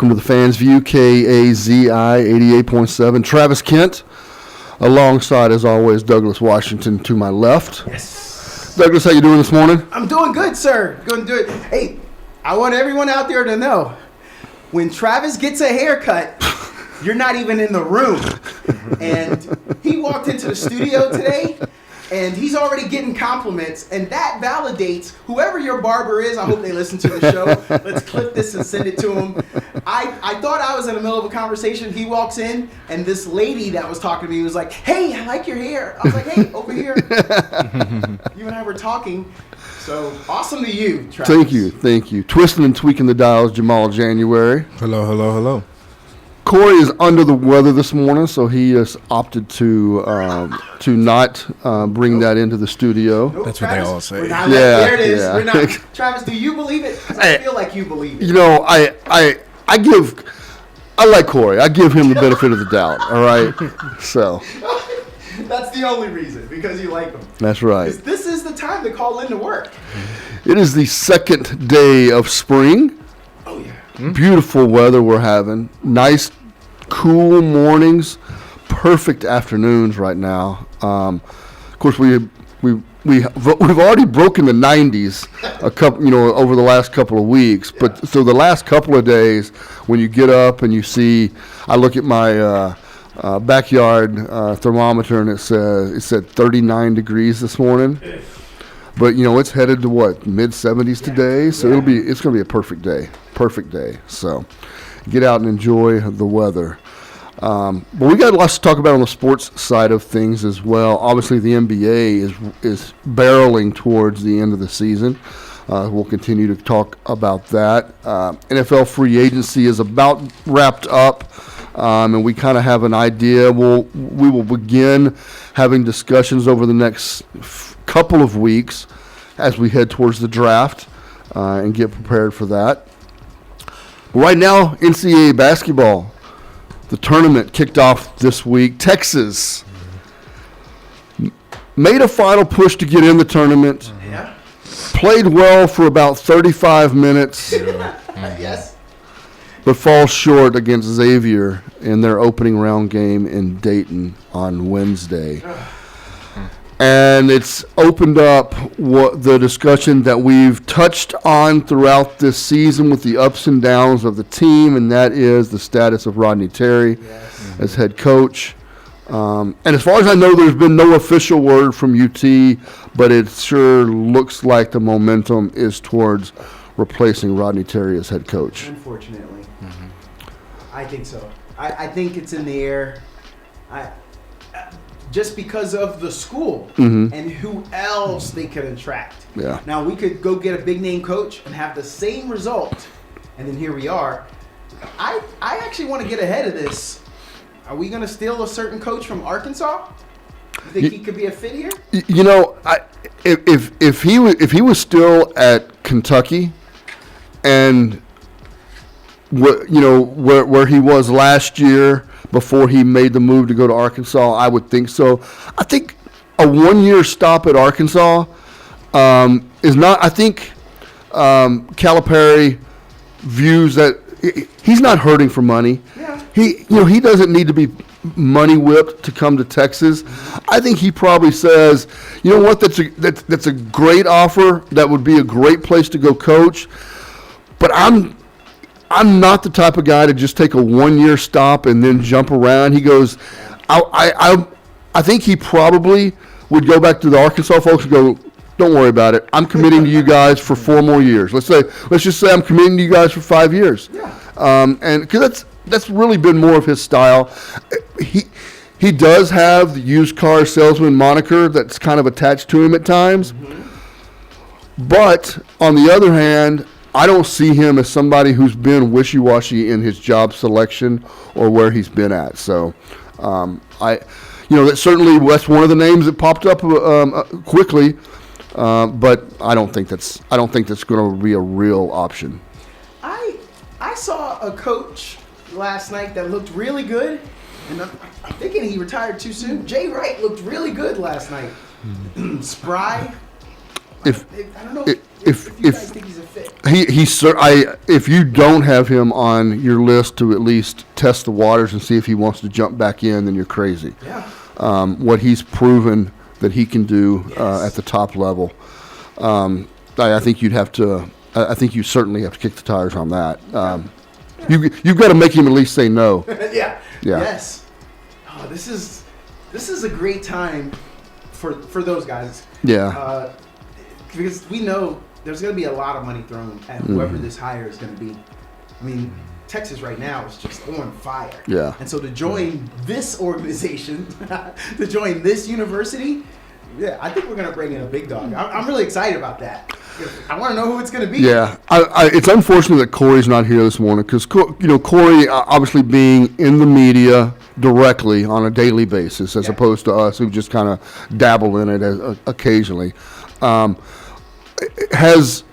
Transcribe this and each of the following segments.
Welcome to the Fans View, KAZI 88.7. Travis Kent, alongside, as always, Douglas Washington to my left. Yes. Douglas, how you doing this morning? I'm doing good, sir. Going good. Hey, I want everyone out there to know, when Travis gets a haircut, you're not even in the room. And he walked into the studio today, and he's already getting compliments, and that validates whoever your barber is. I hope they listen to the show. Let's clip this and send it to him. I thought I was in the middle of a conversation. He walks in, and this lady that was talking to me was like, "Hey, I like your hair." I was like, "Hey, over here." You and I were talking. So, awesome to you, Travis. Thank you. Twisting and tweaking the dials, Jamal January. Hello. Corey is under the weather this morning, so he has opted to not bring that into the studio. Nope, That's Travis, what they all say. There it is. Yeah. We're not. Travis, do you believe it? 'Cause I feel like you believe it. You know, I like Corey. I give him the benefit of the doubt. All right, so That's the only reason, because you like him. that's right. 'Cause this is the time to call in to work. It is the second day of spring. Oh, yeah. Beautiful weather we're having. Nice, cool mornings. Perfect afternoons right now. Of course, we've already broken the 90s over the last couple of weeks. But so the last couple of days, when you get up and you see, I look at my backyard thermometer and it said 39 degrees this morning. But it's headed to what, mid-70s today, so it's going to be a perfect day. So get out and enjoy the weather. But we got lots to talk about on the sports side of things as well. Obviously, the NBA is barreling towards the end of the season. We'll continue to talk about that. NFL free agency is about wrapped up, and we kind of have an idea. We will begin having discussions over the next couple of weeks as we head towards the draft and get prepared for that. Right now, NCAA basketball, the tournament kicked off this week. Texas made a final push to get in the tournament. Yeah. Played well for about 35 minutes, Yes. but falls short against Xavier in their opening round game in Dayton on Wednesday. And it's opened up the discussion that we've touched on throughout this season with the ups and downs of the team, and that is the status of Rodney Terry as head coach. And as far as I know, there's been no official word from UT, but it sure looks like the momentum is towards replacing Rodney Terry as head coach. Unfortunately. I think so. I think it's in the air. Just because of the school and who else they could attract. Yeah. Now, we could go get a big-name coach and have the same result, and then here we are. I actually want to get ahead of this. Are we going to steal a certain coach from Arkansas? You think he could be a fit here? If he was still at Kentucky, and where he was last year before he made the move to go to Arkansas, I would think so. I think a one-year stop at Arkansas is not. I think Calipari views that he's not hurting for money. Yeah. He doesn't need to be money whipped to come to Texas. I think he probably says, you know what, that's a great offer. That would be a great place to go coach. But I'm not the type of guy to just take a one-year stop and then jump around. He goes, I think he probably would go back to the Arkansas folks and go, don't worry about it. I'm committing to you guys for 4 more years. Let's just say I'm committing to you guys for 5 years. Yeah. And because that's really been more of his style. He does have the used car salesman moniker that's kind of attached to him at times. But on the other hand, I don't see him as somebody who's been wishy-washy in his job selection or where he's been at. So, that's one of the names that popped up quickly. But I don't think that's going to be a real option. I saw a coach last night that looked really good, and I'm thinking he retired too soon. Jay Wright looked really good last night. Spry. I don't know. if you guys think he's a fit? if you don't have him on your list to at least test the waters and see if he wants to jump back in, then you're crazy. Yeah. What he's proven that he can do Yes. at the top level, I think you'd have to. I think you certainly have to kick the tires on that. You've got to make him at least say no. Yeah. Yeah. Yes. Oh, this is a great time for those guys. Yeah. Because we know there's going to be a lot of money thrown at whoever this hire is going to be. I mean, Texas right now is just on fire. Yeah. And so to join this organization, to join this university, yeah, I think we're going to bring in a big dog. I'm really excited about that. I want to know who it's going to be. Yeah, it's unfortunate that Corey's not here this morning because Corey obviously being in the media directly on a daily basis as opposed to us who just kind of dabble in it occasionally, has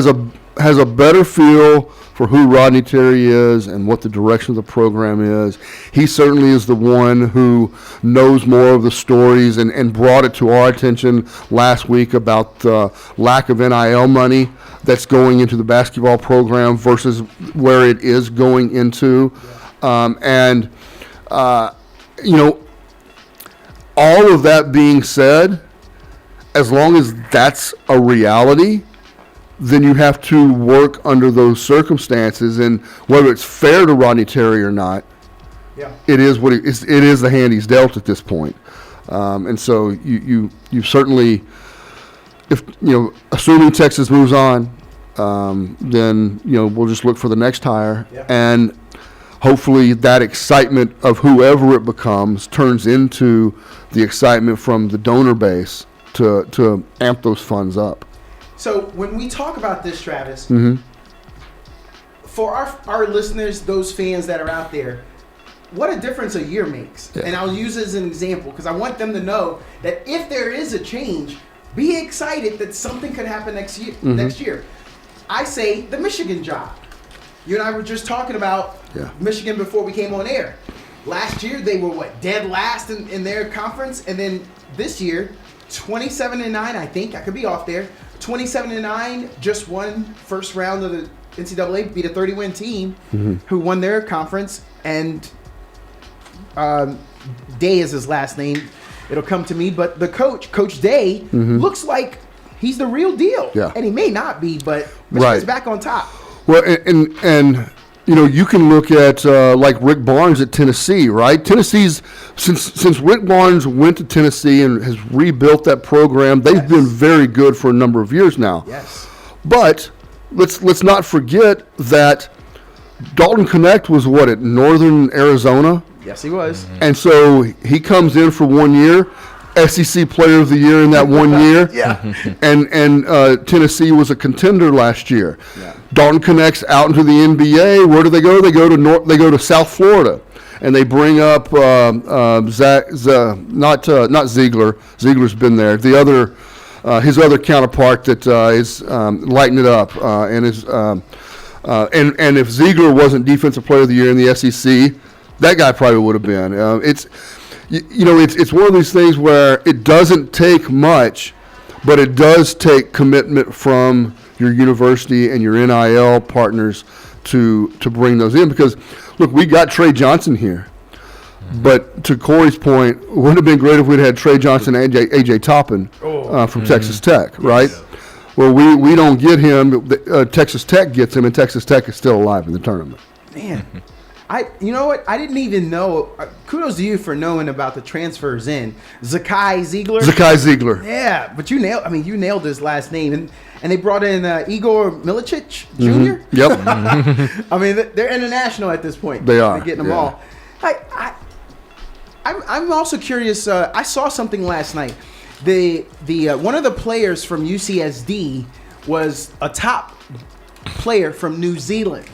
a better feel for who Rodney Terry is and what the direction of the program is. He certainly is the one who knows more of the stories and brought it to our attention last week about the lack of NIL money that's going into the basketball program versus where it is going into. All of that being said, as long as that's a reality, then you have to work under those circumstances, and whether it's fair to Rodney Terry or not, it is what it is the hand he's dealt at this point. And so you certainly, if assuming Texas moves on, then we'll just look for the next hire, and hopefully that excitement of whoever it becomes turns into the excitement from the donor base to amp those funds up. So when we talk about this, Travis, for our listeners, those fans that are out there, what a difference a year makes. Yeah. And I'll use it as an example because I want them to know that if there is a change, be excited that something could happen next year. Next year, I say the Michigan job. You and I were just talking about Michigan before we came on air. Last year they were dead last in their conference, and then this year 27-9. I think I could be off there. 27-9, just won first round of the NCAA, beat a 30-win team who won their conference, and Day is his last name. It'll come to me, but the Coach Day, looks like he's the real deal. Yeah. And he may not be, but Michigan's back on top. Well, and you can look at like Rick Barnes at Tennessee, right? Tennessee's since Rick Barnes went to Tennessee and has rebuilt that program, they've been very good for a number of years now. Yes. But let's not forget that Dalton Connect was at Northern Arizona. Yes, he was. And so he comes in for 1 year, SEC Player of the Year in that 1 year. And Tennessee was a contender last year. Yeah. Dalton connects out into the NBA. Where do they go? They go to South Florida, and they bring up not Ziegler. Ziegler's been there. The other his other counterpart that is lighting it up and is and if Ziegler wasn't Defensive Player of the Year in the SEC, that guy probably would have been. It's one of these things where it doesn't take much, but it does take commitment from your university and your NIL partners to bring those in. Because, look, we got Trey Johnson here. But to Corey's point, it would have been great if we'd had Trey Johnson and AJ Toppin from Texas Tech, right? Yes. Well, we don't get him. Texas Tech gets him, and Texas Tech is still alive in the tournament. Man. You know what? I didn't even know. Kudos to you for knowing about the transfers in Zakai Ziegler. Yeah, but you nailed his last name, and they brought in Igor Milicic Jr. Yep. I mean, they're international at this point. They are. They're getting them all. I'm also curious. I saw something last night. The one of the players from UCSD was a top player from New Zealand.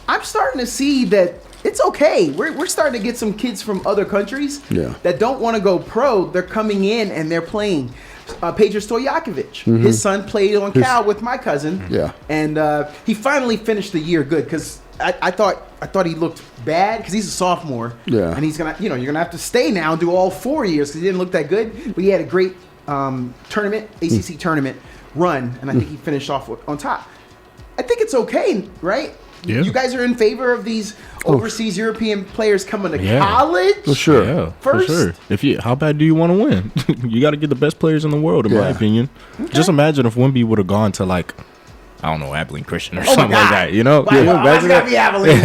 I'm starting to see that it's okay. We're starting to get some kids from other countries that don't want to go pro. They're coming in and they're playing. Peja Stojakovic, his son played on Cal with my cousin. Yeah, and he finally finished the year good because I thought he looked bad because he's a sophomore. Yeah, and he's gonna you're gonna have to stay now and do all 4 years because he didn't look that good. But he had a great tournament, ACC tournament run, and I think he finished off on top. I think it's okay, right? Yeah. You guys are in favor of these overseas European players coming to college? For sure. Yeah, First? for sure. How bad do you want to win? You got to get the best players in the world, in my opinion. Okay. Just imagine if Wemby would have gone to I don't know, Abilene Christian or something like that. You know? Why gotta be Abilene?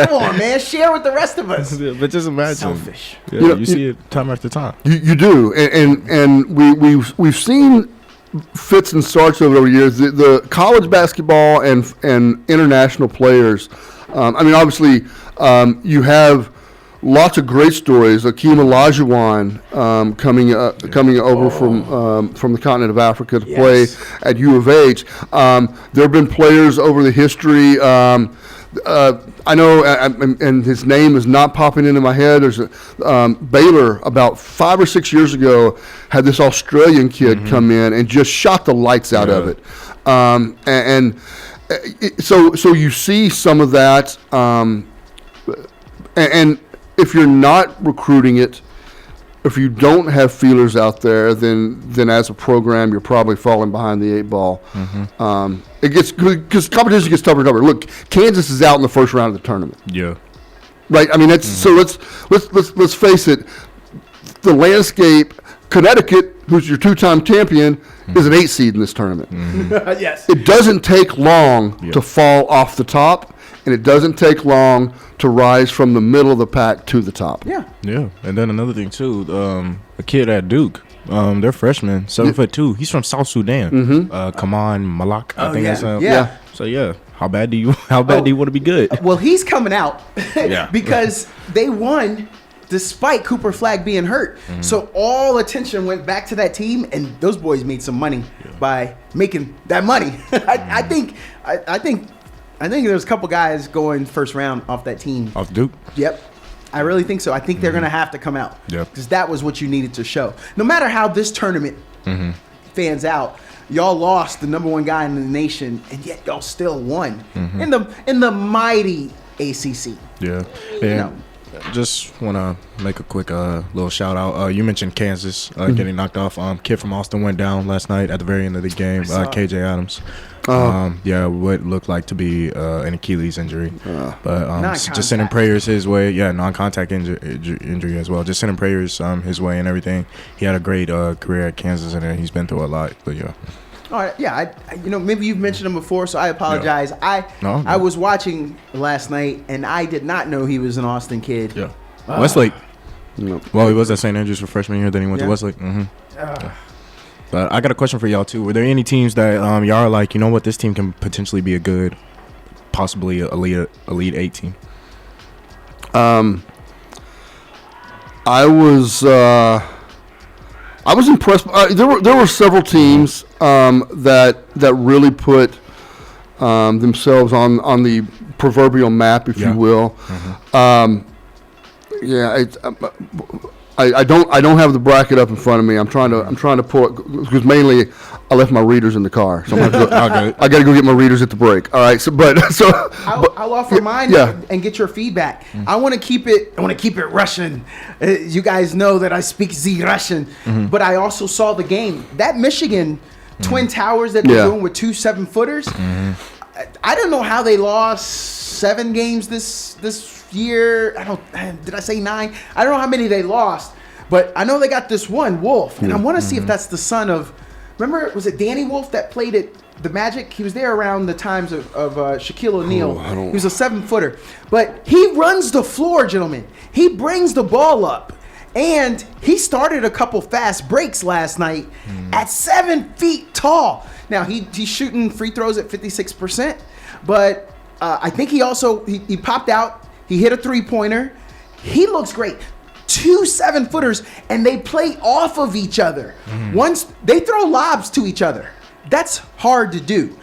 Come on, man. Share with the rest of us. But just imagine. Selfish. Yeah, you see it time after time. You do, and we've seen fits and starts over the years. The college basketball and international players. Obviously, you have lots of great stories. Akeem Olajuwon coming over from the continent of Africa to play at U of H. There have been players over the history. I know, and his name is not popping into my head. There's Baylor about 5 or 6 years ago had this Australian kid come in and just shot the lights out of it. So you see some of that, and if you're not recruiting it, if you don't have feelers out there, then as a program you're probably falling behind the 8 ball. It gets because competition gets tougher and tougher. Look, Kansas is out in the first round of the tournament. Yeah, right. That's so. Let's face it. The landscape. Connecticut, who's your 2-time champion, is an 8 seed in this tournament. Yes. It doesn't take long to fall off the top, and it doesn't take long to rise from the middle of the pack to the top. Yeah. Yeah. And then another thing too, a kid at Duke, they're freshmen, 7'2". He's from South Sudan. Kaman Malak, I think that's yeah. So how bad do you want to be good? Well, he's coming out because they won despite Cooper Flagg being hurt. So all attention went back to that team, and those boys made some money by making that money. I think there's a couple guys going first round off that team. Off Duke? Yep. I really think so. I think they're going to have to come out. Yep. Because that was what you needed to show. No matter how this tournament fans out, y'all lost the number 1 guy in the nation, and yet y'all still won in the mighty ACC. Yeah. Just want to make a quick little shout out. You mentioned Kansas getting knocked off. Kid from Austin went down last night at the very end of the game. KJ Adams. What looked like to be an Achilles injury. But just sending prayers his way. Yeah, non-contact injury as well. Just sending prayers his way and everything. He had a great career at Kansas, and he's been through a lot. But yeah. All right, yeah, maybe you've mentioned him before, so I apologize. Yeah. I was watching last night, and I did not know he was an Austin kid. Yeah. Westlake. Well, he was at St. Andrews for freshman year, then he went to Westlake. But I got a question for y'all, too. Were there any teams that y'all are like, you know what, this team can potentially be a good, possibly elite 8 team? I was impressed. There were several teams that really put themselves on the proverbial map, if you will. I don't have the bracket up in front of me. I'm trying to pull it because mainly I left my readers in the car, so I got to go get my readers at the break. All right, I'll offer mine and get your feedback. I want to keep it Russian. You guys know that I speak Z Russian, but I also saw the game. That Michigan Twin Towers that they're doing with 2 7-footers. I don't know how they lost 7 games this year. Did I say 9? I don't know how many they lost, but I know they got this one, Wolf, and I want to see if that's the son of. Remember, was it Danny Wolf that played at the Magic? He was there around the times of Shaquille O'Neal. He was a 7-footer, but he runs the floor, gentlemen. He brings the ball up, and he started a couple fast breaks last night at 7 feet tall. Now he's shooting free throws at 56%, but I think he also he popped out. He hit a 3-pointer. He looks great. 2 7-footers, and they play off of each other. Once they throw lobs to each other, that's hard to do.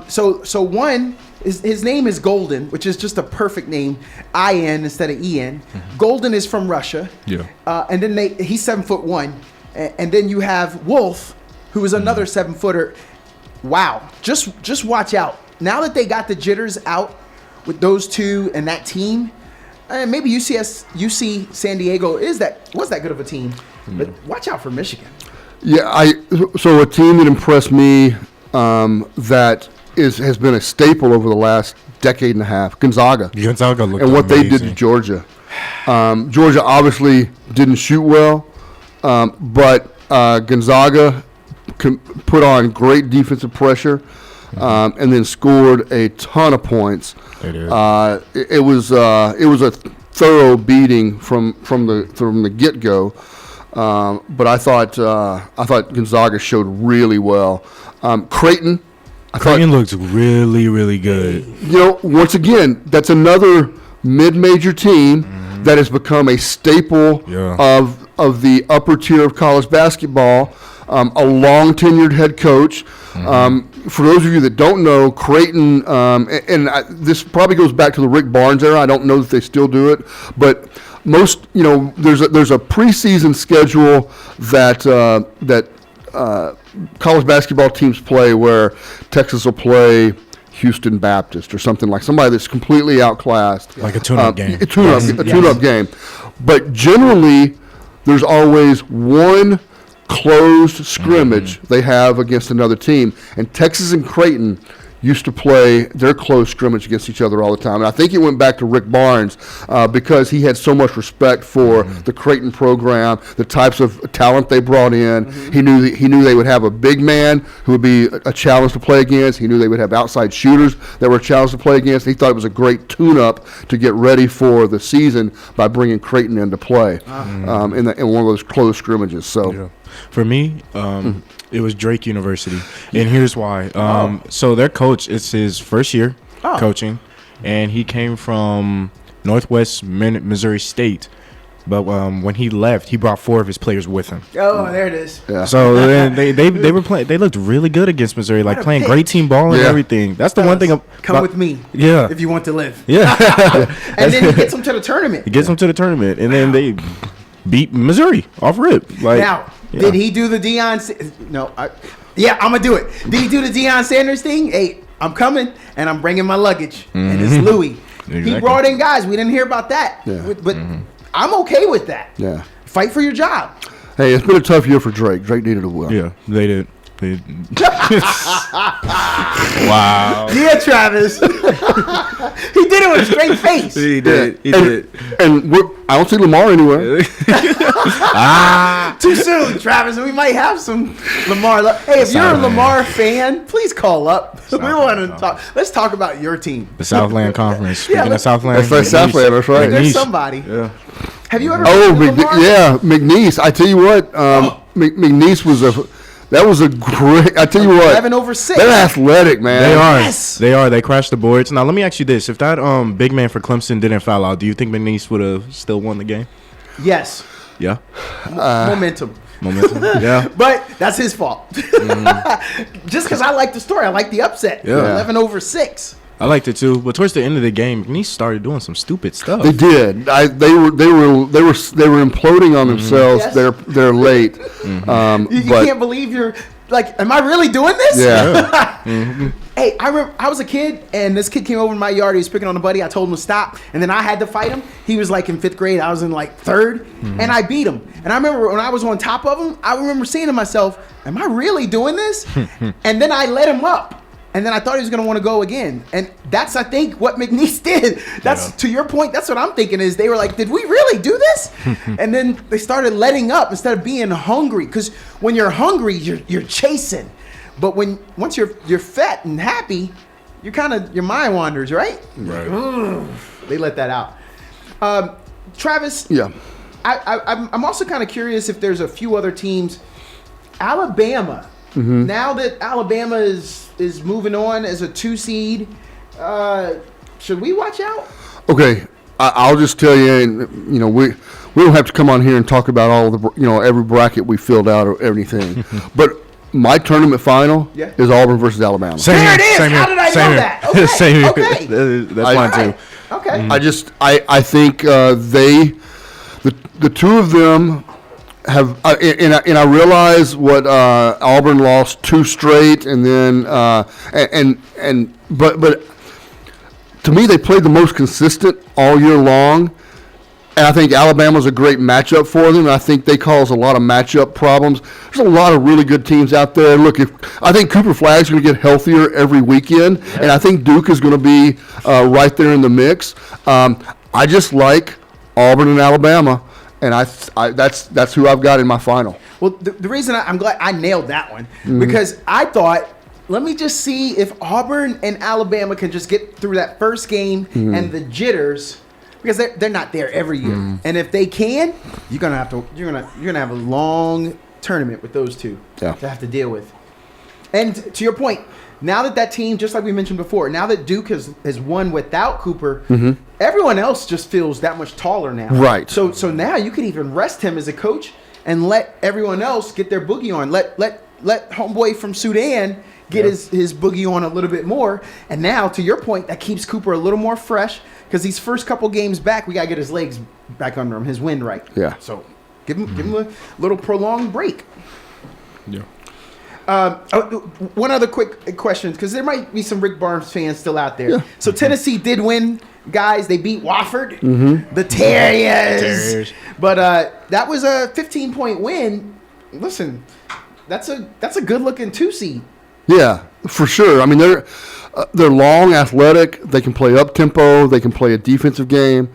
So one is, his name is Golden, which is just a perfect name, I-N instead of E-N. Golden is from Russia. And then he's 7'1", and then you have Wolf, who is another 7-footer. Wow, just watch out. Now that they got the jitters out with those two and that team. Maybe UC San Diego was that good of a team, but watch out for Michigan. Yeah, so a team that impressed me that has been a staple over the last decade and a half, Gonzaga. Gonzaga looked and what they did amazing. to Georgia. Georgia obviously didn't shoot well, but Gonzaga put on great defensive pressure and then scored a ton of points. They did. It was a thorough beating from the get-go. But I thought Gonzaga showed really well. Creighton Looks really, really good. Once again, that's another mid-major team that has become a staple of the upper tier of college basketball. A long-tenured head coach. For those of you that don't know, Creighton, this probably goes back to the Rick Barnes era. I don't know that they still do it, but most, there's a preseason schedule that college basketball teams play where Texas will play Houston Baptist or something, like somebody that's completely outclassed. Like a tune-up game. A tune-up game. But generally, there's always one closed scrimmage they have against another team. And Texas and Creighton used to play their close scrimmage against each other all the time. And I think it went back to Rick Barnes because he had so much respect for the Creighton program, the types of talent they brought in. He knew they would have a big man who would be a challenge to play against. He knew they would have outside shooters that were a challenge to play against. He thought it was a great tune-up to get ready for the season by bringing Creighton into play in one of those close scrimmages. So. Yeah. For me, it was Drake University, and here's why. So their coach, it's his first year coaching, and he came from Northwest Missouri State. But when he left, he brought 4 of his players with him. Oh, there it is. Yeah. So then they were playing. They looked really good against Missouri, like playing great team ball and everything. That's the one thing. Come with me, if you want to live. Yeah. And then he gets them to the tournament. He gets them to the tournament, and then they beat Missouri off rip. Like, now, did he do the Deion? No. I'm gonna do it. Did he do the Deion Sanders thing? Hey, I'm coming and I'm bringing my luggage, and it's Louis. Exactly. He brought in guys. We didn't hear about that, but I'm okay with that. Yeah. Fight for your job. Hey, it's been a tough year for Drake. Drake needed a win. Yeah, they did. Wow. Yeah, Travis. He did it with a straight face. He did. He did. And I don't see Lamar anywhere. Too soon, Travis. We might have some Lamar. Hey, if you're a Lamar fan, please call up. We want to talk. Let's talk about your team. The Southland Conference. Speaking of Southland, That's Southland. That's right. There's somebody. Yeah. Have you ever? McNeese. I tell you what, McNeese was a great. I tell you what, 11/6. They're athletic, man. They are. Yes. They are. They crashed the boards. Now let me ask you this: if that big man for Clemson didn't foul out, do you think McNeese would have still won the game? Yes. Yeah. Momentum. Yeah. But that's his fault. Just because I like the story, I like the upset. Yeah. 11/6. I liked it too, but towards the end of the game, McNeese started doing some stupid stuff. They did. They were imploding on themselves. Yes. They're late. You can't believe you're like, am I really doing this? Yeah. Hey, I remember I was a kid, and this kid came over in my yard. He was picking on a buddy. I told him to stop, and then I had to fight him. He was like in 5th grade. I was in like 3rd, and I beat him. And I remember when I was on top of him, I remember saying to myself, am I really doing this? And then I let him up. And then I thought he was going to want to go again. And that's, I think, what McNeese did. That's to your point. That's what I'm thinking is they were like, did we really do this? And then they started letting up instead of being hungry. Because when you're hungry, you're chasing. But once you're fat and happy, your mind wanders, right? Right. They let that out. Travis. Yeah. I'm also kind of curious if there's a few other teams. Alabama. Now that Alabama is moving on as a 2 seed, should we watch out? Okay, I'll just tell you, we don't have to come on here and talk about all the, every bracket we filled out or anything. But my tournament final is Auburn versus Alabama. There it is. How did I know that? Okay. Same here. Okay. That's mine too. Okay. I think the two of them have, and I realize what Auburn lost 2 straight, and then but to me they played the most consistent all year long. And I think Alabama's a great matchup for them. And I think they cause a lot of matchup problems. There's a lot of really good teams out there. Look, I think Cooper Flagg's going to get healthier every weekend, and I think Duke is going to be right there in the mix. I just like Auburn and Alabama, and that's who I've got in my final. Well, the reason I'm glad I nailed that one because I thought, let me just see if Auburn and Alabama can just get through that first game and the jitters, because they're not there every year. And if they can, you're gonna have a long tournament with those two to have to deal with. And to your point, now that team, just like we mentioned before, now that Duke has won without Cooper, everyone else just feels that much taller now. Right. So now you can even rest him as a coach and let everyone else get their boogie on. Let homeboy from Sudan get his boogie on a little bit more. And now, to your point, that keeps Cooper a little more fresh because these first couple games back, we got to get his legs back under him, his wind right. Yeah. So give him a little prolonged break. Yeah. One other quick question, because there might be some Rick Barnes fans still out there. Yeah. So Tennessee did win, guys. They beat Wofford, the Terriers. But that was a 15-point win. Listen, that's a good-looking 2 seed. Yeah, for sure. I mean, they're long, athletic. They can play up tempo. They can play a defensive game.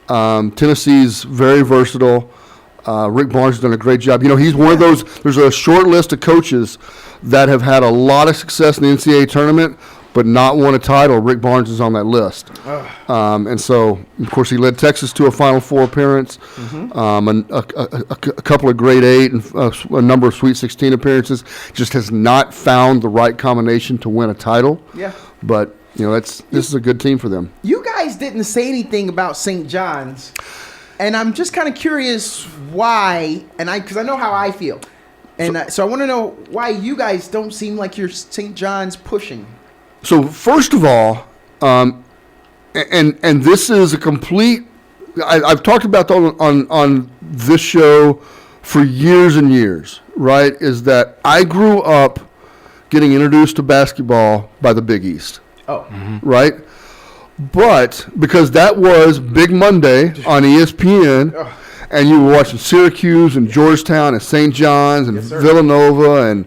Tennessee's very versatile. Rick Barnes has done a great job. You know, he's one of those. There's a short list of coaches that have had a lot of success in the NCAA tournament, but not won a title. Rick Barnes is on that list. And so, of course, he led Texas to a Final Four appearance, a couple of Grade 8, and a number of Sweet 16 appearances. Just has not found the right combination to win a title. Yeah. But, you know, this is a good team for them. You guys didn't say anything about St. John's, and I'm just kind of curious why, because I know how I feel. And so I want to know why you guys don't seem like you're St. John's pushing. So first of all, and this is a complete. I've talked about that on this show for years and years. Right? Is that I grew up getting introduced to basketball by the Big East. Oh. Right? But because that was Big Monday on ESPN, and you were watching Syracuse and Georgetown and St. John's and Villanova and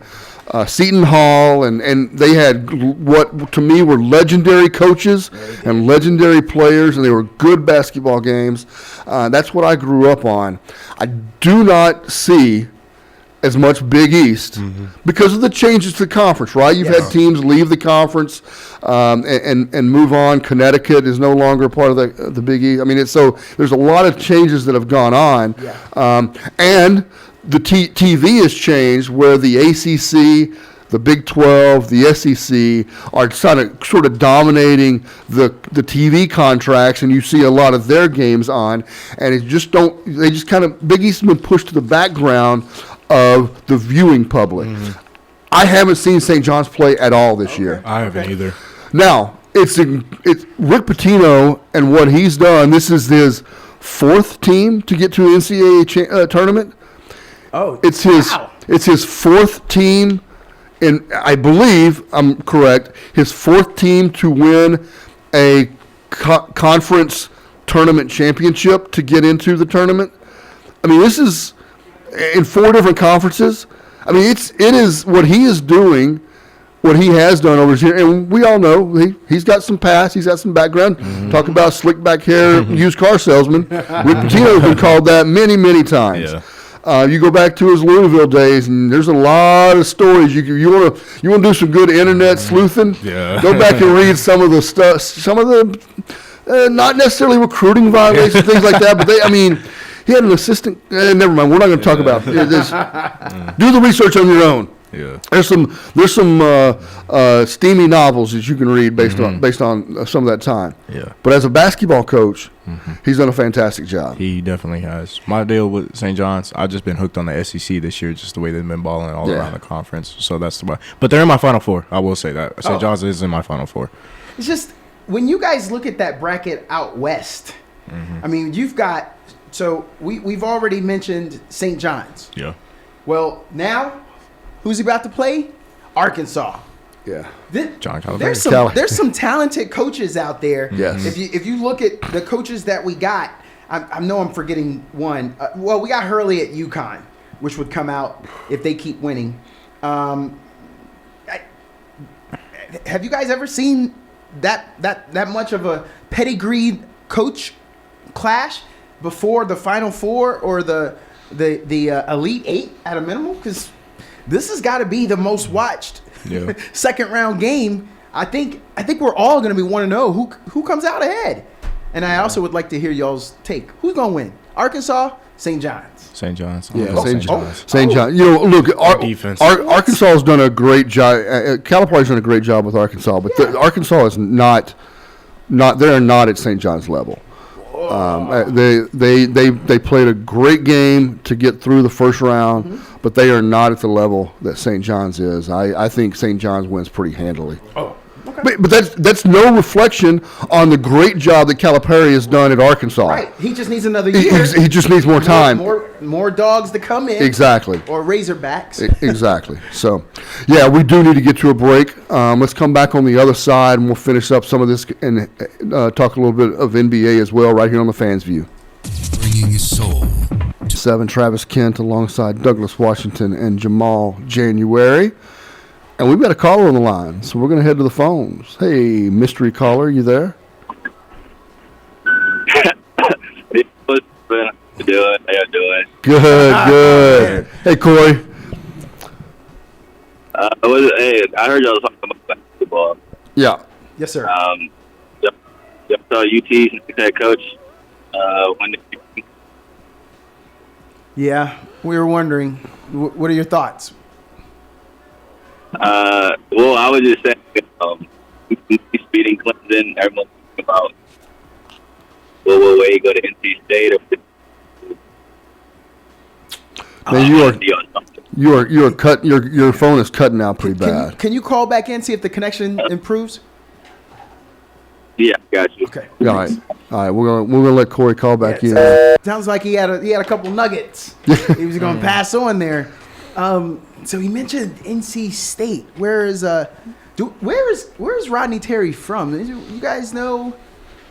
Seton Hall, and they had what to me were legendary coaches and legendary players, and they were good basketball games. That's what I grew up on. I do not see as much Big East because of the changes to the conference, right? You've had teams leave the conference and move on. Connecticut is no longer part of the Big East. I mean, so there's a lot of changes that have gone on. And the TV has changed where the ACC, the Big 12, the SEC are sort of dominating the TV contracts, and you see a lot of their games on, and Big East has been pushed to the background of the viewing public. I haven't seen St. John's play at all this year. I haven't either. Now, it's Rick Pitino and what he's done. This is his fourth team to get to an NCAA tournament. Oh, it's his fourth team, and I believe I'm correct. His fourth team to win a conference tournament championship to get into the tournament. I mean, this is in 4 different conferences. I mean, it is what he is doing, what he has done over here, and we all know he's got some past, he's got some background. Talk about slick back hair, used car salesman. Rick Pitino has been called that many, many times. You go back to his Louisville days, and there's a lot of stories. You want to do some good internet sleuthing? Yeah. Go back and read some of the stuff, some of the not necessarily recruiting violations, things like that, but he had an assistant. Never mind. We're not going to talk about this. Do the research on your own. Yeah. There's some steamy novels that you can read based on some of that time. Yeah. But as a basketball coach, he's done a fantastic job. He definitely has. My deal with St. John's, I've just been hooked on the SEC this year, just the way they've been balling all around the conference. So that's the way. But they're in my Final Four. I will say that St. John's is in my Final Four. It's just when you guys look at that bracket out west. I mean, you've got. So we've already mentioned St. John's. Yeah. Well, now, who's he about to play? Arkansas. Yeah. John there's some talented coaches out there. Yes. If you look at the coaches that we got, I know I'm forgetting one. Well, we got Hurley at UConn, which would come out if they keep winning. Have you guys ever seen that much of a pedigree coach clash before the Final Four or the Elite Eight at a minimum? Because this has got to be the most watched second round game. I think we're all going to be wanting to know who comes out ahead. And I also would like to hear y'all's take. Who's going to win? Arkansas, St. John's. St. John's. Yeah, St. John's. St. John's. You know, look, Defense. Arkansas has done a great job. Calipari's done a great job with Arkansas, but Arkansas is not. They're not at St. John's level. They played a great game to get through the first round, but they are not at the level that St. John's is. I think St. John's wins pretty handily. Oh, okay. But that's no reflection on the great job that Calipari has done at Arkansas. Right. He just needs another year. He just needs more time. More dogs to come in. Exactly. Or Razorbacks. Exactly. So, yeah, we do need to get to a break. Let's come back on the other side, and we'll finish up some of this and talk a little bit of NBA as well right here on the Fans View. Bringing his soul. 7, Travis Kent alongside Douglas Washington and Jamal January. And we've got a caller on the line, so we're going to head to the phones. Hey, mystery caller, you there? How you doing? Good. Hey, Corey. Hey, I heard y'all talking about basketball. Yeah. Yes, sir. Y'all saw UT's next head coach. Yeah, we were wondering. What are your thoughts? Well, I was just saying, he's beating Clemson. Everyone's talking about will Wade go to NC State or Man, you are cut. Your phone is cutting out pretty bad. Can you call back in, see if the connection improves? Yeah, got you. Okay. All right. We're gonna let Corey call back in. Sounds like he had a couple nuggets he was going to pass on there. So he mentioned NC State. Where is Rodney Terry from? You guys know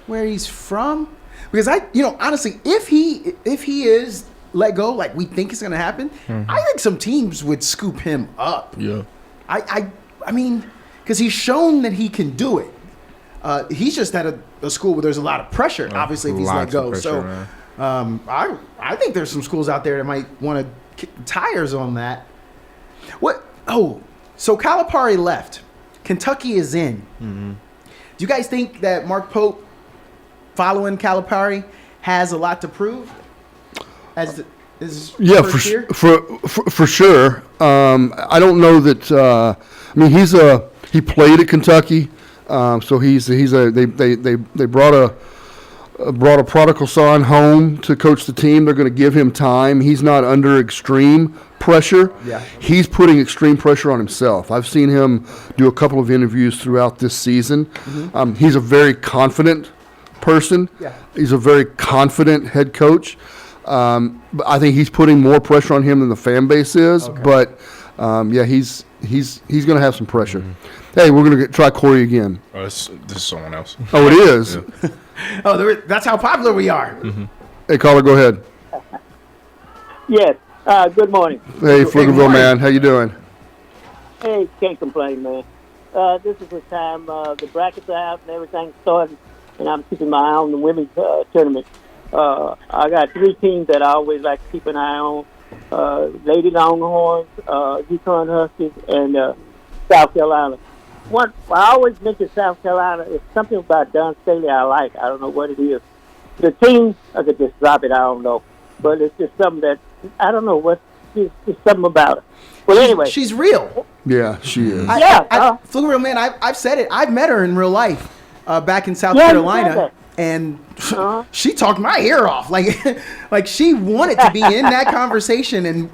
where he's from? Because honestly, if he is let go like we think is going to happen, I think some teams would scoop him up. Yeah. I mean, because he's shown that he can do it. He's just at a school where there's a lot of pressure, obviously, if he's let go. Pressure, I think there's some schools out there that might want to kick the tires on that. What? Oh, so Calipari left. Kentucky is in. Mm-hmm. Do you guys think that Mark Pope, following Calipari, has a lot to prove? Yeah, for sure. I don't know that. He played at Kentucky, so they brought a prodigal son home to coach the team. They're going to give him time. He's not under extreme pressure. Yeah. He's putting extreme pressure on himself. I've seen him do a couple of interviews throughout this season. Mm-hmm. He's a very confident person. Yeah. He's a very confident head coach. But I think he's putting more pressure on him than the fan base is. Okay. But he's going to have some pressure. Mm-hmm. Hey, we're going to try Corey again. Oh, this is someone else. Oh, it is. Yeah. That's how popular we are. Mm-hmm. Hey, caller, go ahead. Yes. Good morning. Hey, Pflugerville man, how you doing? Hey, can't complain, man. This is the time the brackets are out and everything started, and I'm keeping my eye on the women's tournament. I got 3 teams that I always like to keep an eye on: Lady Longhorns, UConn Huskies, and South Carolina. I always mention South Carolina. It's something about Don Staley I like. I don't know what it is. The team, I could just drop it. I don't know, but it's just something that I don't know what. It's something about her. Well, anyway, she's real. Yeah, she is. Pflugerville man, I've said it. I've met her in real life back in South Carolina. And she talked my ear off. Like she wanted to be in that conversation, and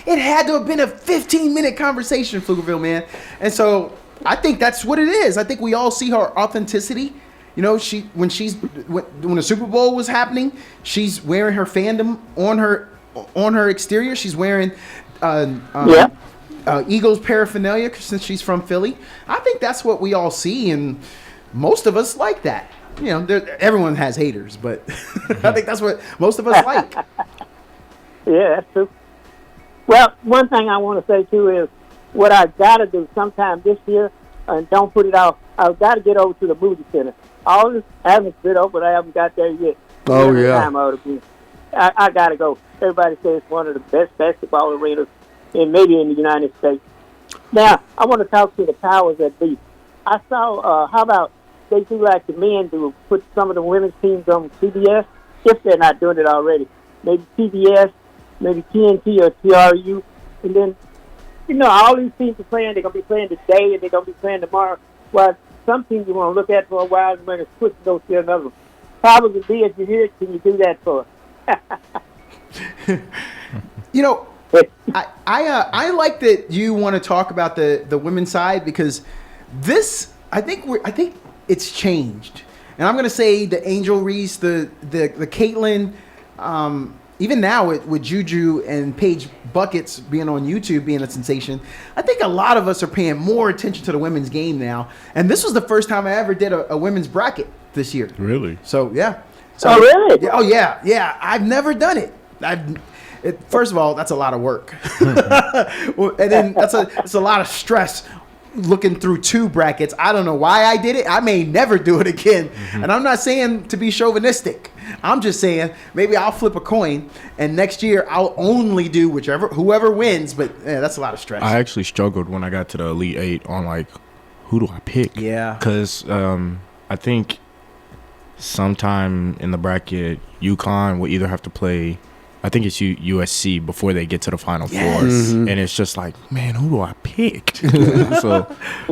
it had to have been a 15-minute conversation, Pflugerville, man. And so I think that's what it is. I think we all see her authenticity. You know, when the Super Bowl was happening, she's wearing her fandom on her exterior. She's wearing Eagles paraphernalia since she's from Philly. I think that's what we all see, and most of us like that. everyone has haters, but I think that's what most of us like. Yeah, that's true. Well, one thing I want to say too is what I got to do sometime this year, and don't put it off. I've got to get over to the movie center. All this I haven't been over, I haven't got there yet. Oh, yeah. Time I ought to be. I got to go. Everybody says it's one of the best basketball arenas, and maybe in the United States. Now, I want to talk to the powers that be. I saw, how about they do like the men do, put some of the women's teams on CBS, if they're not doing it already. Maybe CBS, maybe TNT or TRU, and then, all these teams are playing. They're going to be playing today, and they're going to be playing tomorrow. Well, some teams you want to look at for a while, and when it's switch to go to another. Powers that be, if you hear it, can you do that for us? I like that you want to talk about the women's side because this I think it's changed, and I'm going to say the Angel Reese, the Caitlin, even now with Juju and Paige Buckets being on YouTube being a sensation. I think a lot of us are paying more attention to the women's game now, and this was the first time I ever did a women's bracket this year. Really? So yeah. So, oh really? Oh yeah. I've never done it. First of all, that's a lot of work, and then it's a lot of stress looking through two brackets. I don't know why I did it. I may never do it again, and I'm not saying to be chauvinistic. I'm just saying maybe I'll flip a coin, and next year I'll only do whoever wins. But that's a lot of stress. I actually struggled when I got to the Elite Eight on like, who do I pick? Yeah, because I think sometime in the bracket, UConn will either have to play, I think it's USC before they get to the Final Four. And it's just like, man, who do I pick? So,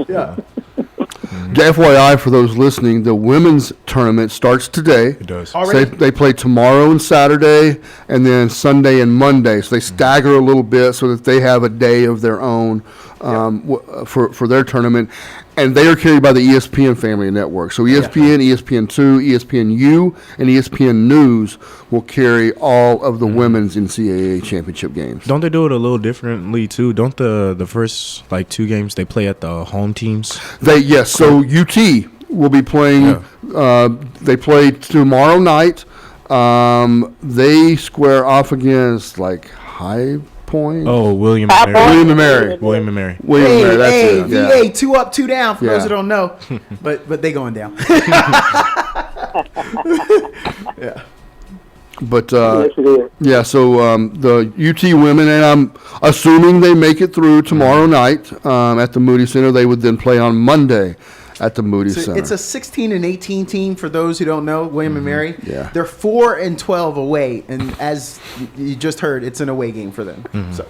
yeah. The FYI for those listening, the women's tournament starts today. It does. So they play tomorrow and Saturday, and then Sunday and Monday. So they stagger a little bit so that they have a day of their own for their tournament. And they are carried by the ESPN family network. So ESPN, ESPN2, ESPNU, and ESPN News will carry all of the women's NCAA championship games. Don't they do it a little differently too? Don't the first like two games they play at the home teams? Yes. So UT will be playing. They play tomorrow night. They square off against like High Point. Oh, William High and Point. Mary. William and Mary. William and Mary. William and Mary. That's Hey, it. VA, Yeah. 2 up, 2 down. For those who Yeah. don't know, but they going down. Yeah. But Yes, it is. yeah, so the UT women, and I'm assuming they make it through tomorrow night at the Moody Center. They would then play on Monday at the Moody So Center. it's a 16 and 18 team for those who don't know. William and Mary. Yeah. They're 4 and 12 away, and as you just heard, it's an away game for them. So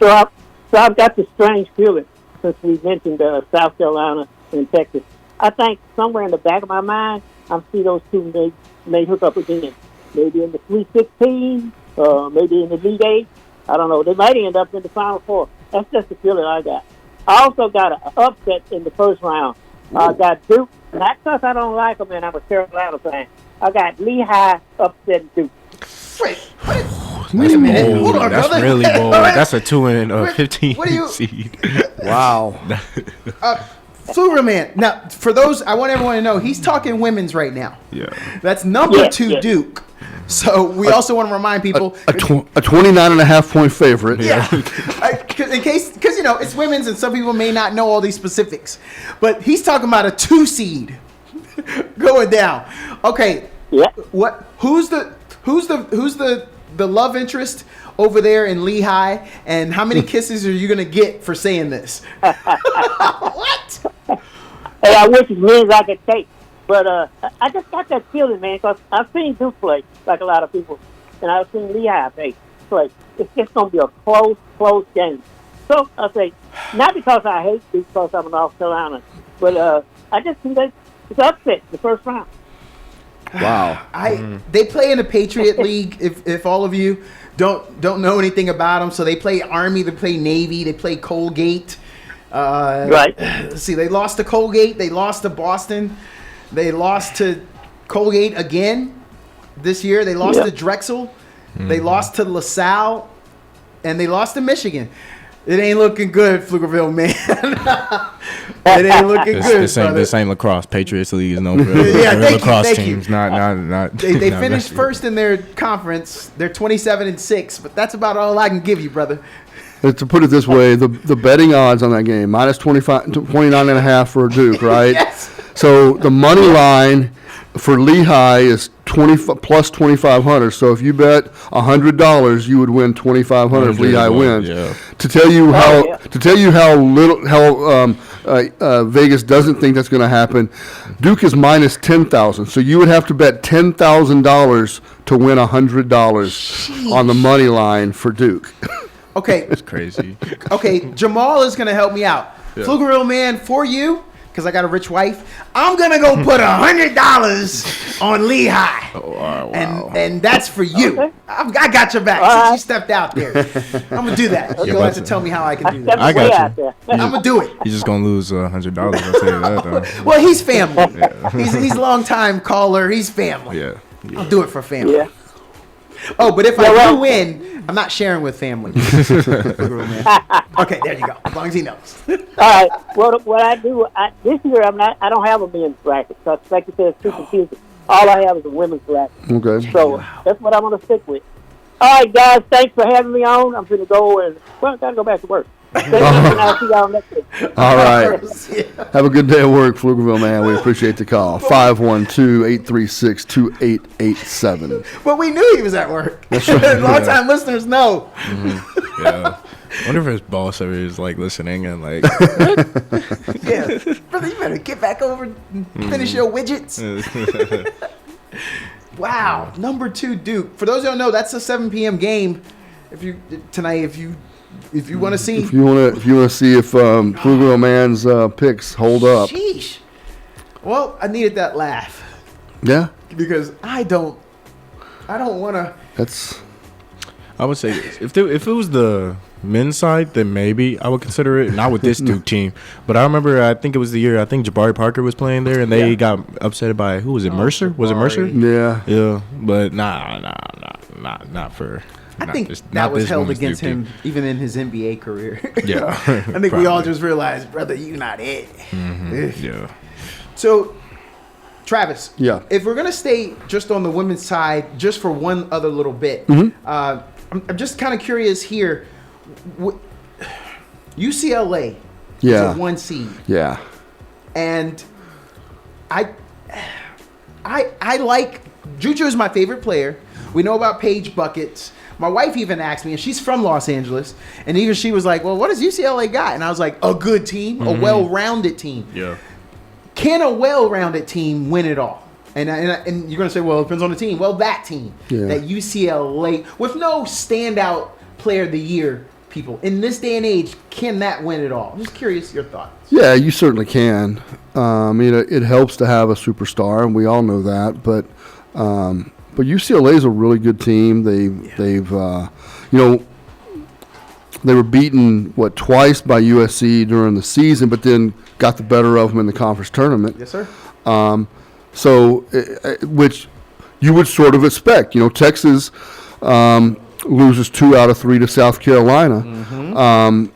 So I've got this strange feeling since we mentioned South Carolina and Texas. I think somewhere in the back of my mind, I see those two may hook up again. Maybe in the Sweet 16, maybe in the Elite 8. I don't know. They might end up in the Final Four. That's just the feeling I got. I also got an upset in the first round. I got Duke. Not because I don't like them and I'm a Carolina fan. I got Lehigh upsetting Duke. wait a minute. Hold on, That's brother. really bold. That's a 2 and 15 what do you- seed. wow. Flora man. Now, for those, I want everyone to know, he's talking womenens right now. Yeah. That's number Yeah, 2 yeah. Duke. So we also want to remind people. A 29.5-point favorite. Yeah, in case, because it's women's and some people may not know all these specifics, but he's talking about a 2 seed going down. Okay, Yeah. what? Who's the love interest over there in Lehigh, and how many kisses are you gonna get for saying this? What? Hey, I wish it means I could take. But I just got that feeling, man, because I've seen Duke play, like a lot of people, and I've seen Lehigh play. It's just going to be a close game. So I say, not because I hate Duke, because I'm a North Carolina, but I just think that it's upset the first round. Wow. They play in the Patriot League. If all of you don't know anything about them, so they play Army, they play Navy, they play Colgate. Right. Let's see, they lost to Colgate, they lost to Boston, they lost to Colgate again this year. They lost to Drexel, they lost to LaSalle, and they lost to Michigan. It ain't looking good, Pflugerville, man. It ain't looking good. This ain't lacrosse. Patriots League is known for Yeah, thank you, lacrosse thank you. teams. Not. They not finished very- first in their conference. They're 27-6, but that's about all I can give you, brother. To put it this way, the betting odds on that game, minus 29.5 for Duke, right? Yes. So the money line for Lehigh is plus 2,500. So if you bet $100, you would win 2,500 if Lehigh wins. Yeah. To tell you how Vegas doesn't think that's going to happen, Duke is minus 10,000. So you would have to bet $10,000 to win $100 on the money line for Duke. Okay. It's crazy. Okay, Jamal is going to help me out. Pflugerville, man, for you, because I got a rich wife, I'm going to go put $100 on Lehigh. Oh, wow. And that's for you. Okay. I got your back since you stepped out there. I'm going to do that. You'll have to tell me how I can do that. I got you. I'm going to do it. He's just gonna lose $100. I'll tell you that though. Well, he's family. He's a long-time caller. He's family. Yeah. I'll do it for family. Yeah. Oh, but if I do win, I'm not sharing with family. Okay, there you go. As long as he knows. All right. Well, what I do this year, I don't have a men's bracket because, like you said, it's too confusing. All I have is a women's bracket. Okay. So that's what I'm going to stick with. All right, guys. Thanks for having me on. I'm going to go and I got to go back to work. Thank you, and I'll see y'all next week. All right. Have a good day at work, Pflugerville, man. We appreciate the call. 512-836-2887. But we knew he was at work. That's right. Long-time listeners know. Yeah. I wonder if his boss ever is like listening and like. Yeah. Brother, you better get back over and finish your widgets. Wow. Number 2, Duke. For those who don't know, that's a 7 p.m. game. If you want to see. If you want to see if Pflugerville man's picks hold up. Sheesh. Well, I needed that laugh Yeah. because I don't want to. That's. I would say if it was the men's side, then maybe I would consider it. Not with this Duke team, but I remember I think it was the year I think Jabari Parker was playing there, and they got upset by who was it? Mercer? Was it Mercer? Yeah. Yeah, but not for. I think not that was this held women's against Duke him team. even in his NBA career. Yeah, I think we all just realized, brother, you not it. Ugh. Yeah. So, Travis, Yeah. if we're going to stay just on the women's side, just for one other little bit, I'm just kind of curious here. UCLA Yeah. is a 1 seed. Yeah. And I like Juju is my favorite player. We know about Paige Buckets. My wife even asked me, and she's from Los Angeles, and even she was like, well, what does UCLA got? And I was like, a good team, a well-rounded team. Yeah. Can a well-rounded team win it all? And you're going to say, well, it depends on the team. Well, that team, that UCLA, with no standout player of the year, people, in this day and age, can that win it all? I'm just curious your thoughts. Yeah, you certainly can. It helps to have a superstar, and we all know that. But UCLA is a really good team. They've they were beaten twice by USC during the season, but then got the better of them in the conference tournament. Yes, sir. Which you would sort of expect. Texas loses 2 out of 3 to South Carolina.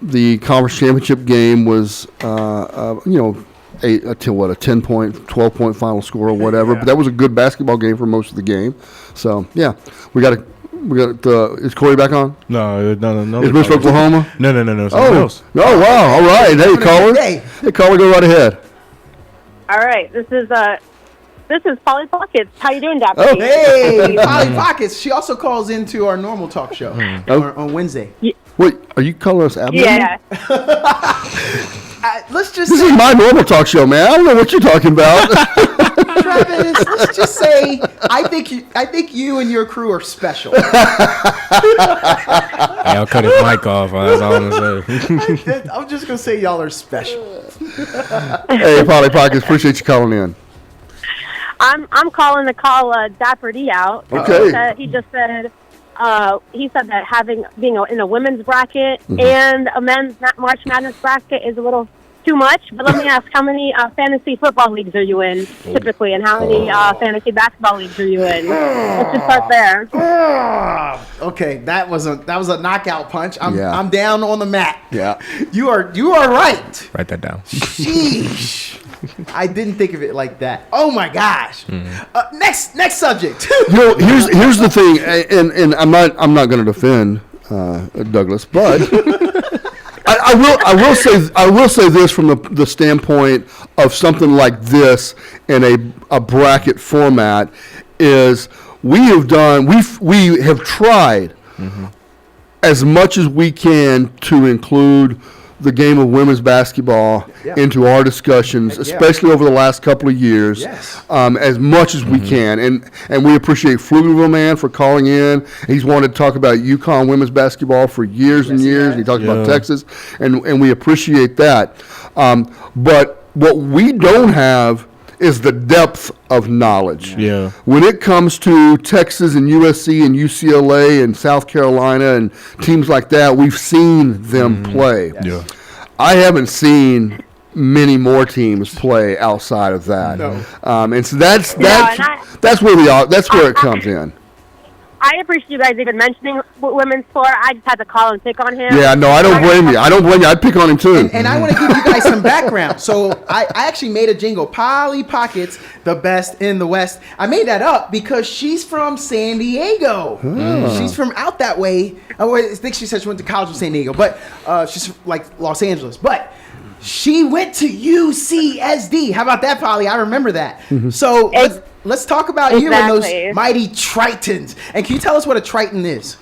The conference championship game was, a 10-point, 12-point final score or whatever. But that was a good basketball game for most of the game. So yeah, we got. Is Corey back on? No. Is Miss Oklahoma? No. Someone else. Oh wow! All right. Hey, caller. Hey. Hey, caller, go right ahead. All right, this is Polly Pockets. How you doing, Dr. Oh, D? Hey, Polly Pockets. She also calls into our normal talk show on Wednesday. Wait, are you calling us abnormal? Yeah. Let's just This is say, my normal talk show, man. I don't know what you're talking about. Travis, let's just say, I think you and your crew are special. Hey, I'll cut his mic off. That's all I'm gonna say. I'm just gonna say y'all are special. Hey, Polly Pockets, appreciate you calling in. I'm calling to call Dapper D out. Okay. He just said that being in a women's bracket and a men's March Madness bracket is a little too much, but let me ask, how many fantasy football leagues are you in typically, and how many fantasy basketball leagues are you in? Let's just start there. Okay, that was a knockout punch. Yeah. I'm down on the mat. Yeah. You are right. Write that down. Sheesh. I didn't think of it like that. Oh my gosh. Next subject. Here's the thing, and I'm not going to defend Douglas, but I will say this from the standpoint of something like this in a bracket format is we have tried as much as we can to include the game of women's basketball into our discussions, especially over the last couple of years, as much as we can. And we appreciate Pflugerville Man for calling in. He's wanted to talk about UConn women's basketball for years and years. He talked about Texas, and we appreciate that. But what we don't have is the depth of knowledge. Yeah. When it comes to Texas and USC and UCLA and South Carolina and teams like that, we've seen them play. Yeah. I haven't seen many more teams play outside of that. No. And so that's where it comes in. I appreciate you guys even mentioning women's sport. I just had to call and pick on him. Yeah, no, I don't blame you. I'd pick on him too. And I want to give you guys some background. So I actually made a jingle, Polly Pockets, the best in the West. I made that up because she's from San Diego. She's from out that way. I think she said she went to college in San Diego, but she's like Los Angeles. But she went to UCSD. How about that, Polly? I remember that. So let's talk about you and those mighty Tritons. And can you tell us what a Triton is?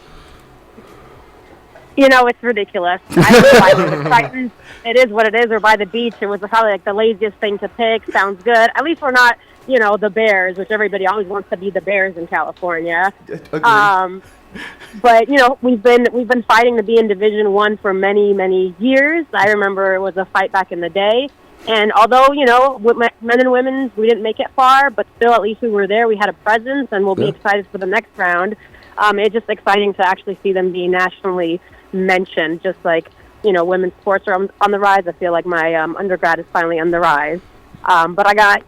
You know, it's ridiculous. I don't know why the Tritons, it is what it is, or by the beach. It was probably like the laziest thing to pick. Sounds good. At least we're not, the Bears, which everybody always wants to be the Bears in California. Agreed. But we've been fighting to be in Division I for many, many years. I remember it was a fight back in the day. And although, with men and women, we didn't make it far, but still at least we were there. We had a presence, and we'll be excited for the next round. It's just exciting to actually see them be nationally mentioned, just like, women's sports are on the rise. I feel like my undergrad is finally on the rise. But I got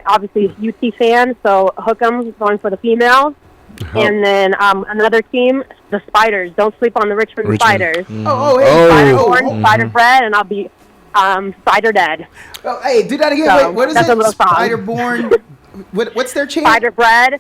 obviously UT fan, so hook 'em, going for the females. And then another team, the Spiders. Don't sleep on the Richmond Spiders. Spider-born, Spider-bred, and I'll be Spider Dead. Oh, hey, do that again. So, wait, what is that's it? a little song. Spider-born. What's their chant? Spider-bred.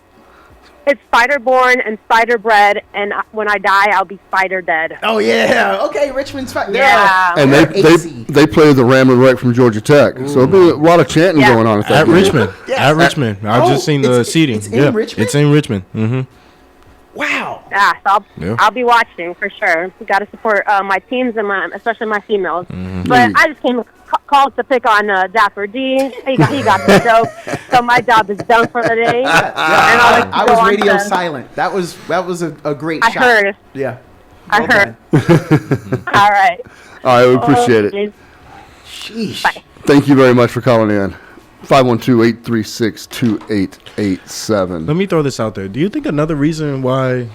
It's Spider-born and Spider-bred, and when I die, I'll be Spider-dead. Oh, yeah. Okay, Richmond Spider. Yeah. And they play the Ramblin' Wreck from Georgia Tech. So there'll be a lot of chanting going on at Richmond. At Richmond. I've just seen the seating. It's in Richmond? It's in Richmond. Mm-hmm. Wow. Yeah, so I'll be watching for sure. We got to support my teams and especially my females. But I just called to pick on Dapper D. He got the joke. So my job is done for the day. I was radio silent. That was a great shot. I heard. Yeah. I heard. All right. All right, we appreciate it. Sheesh. Bye. Thank you very much for calling in. 512-836-2887. Let me throw this out there. Do you think another reason why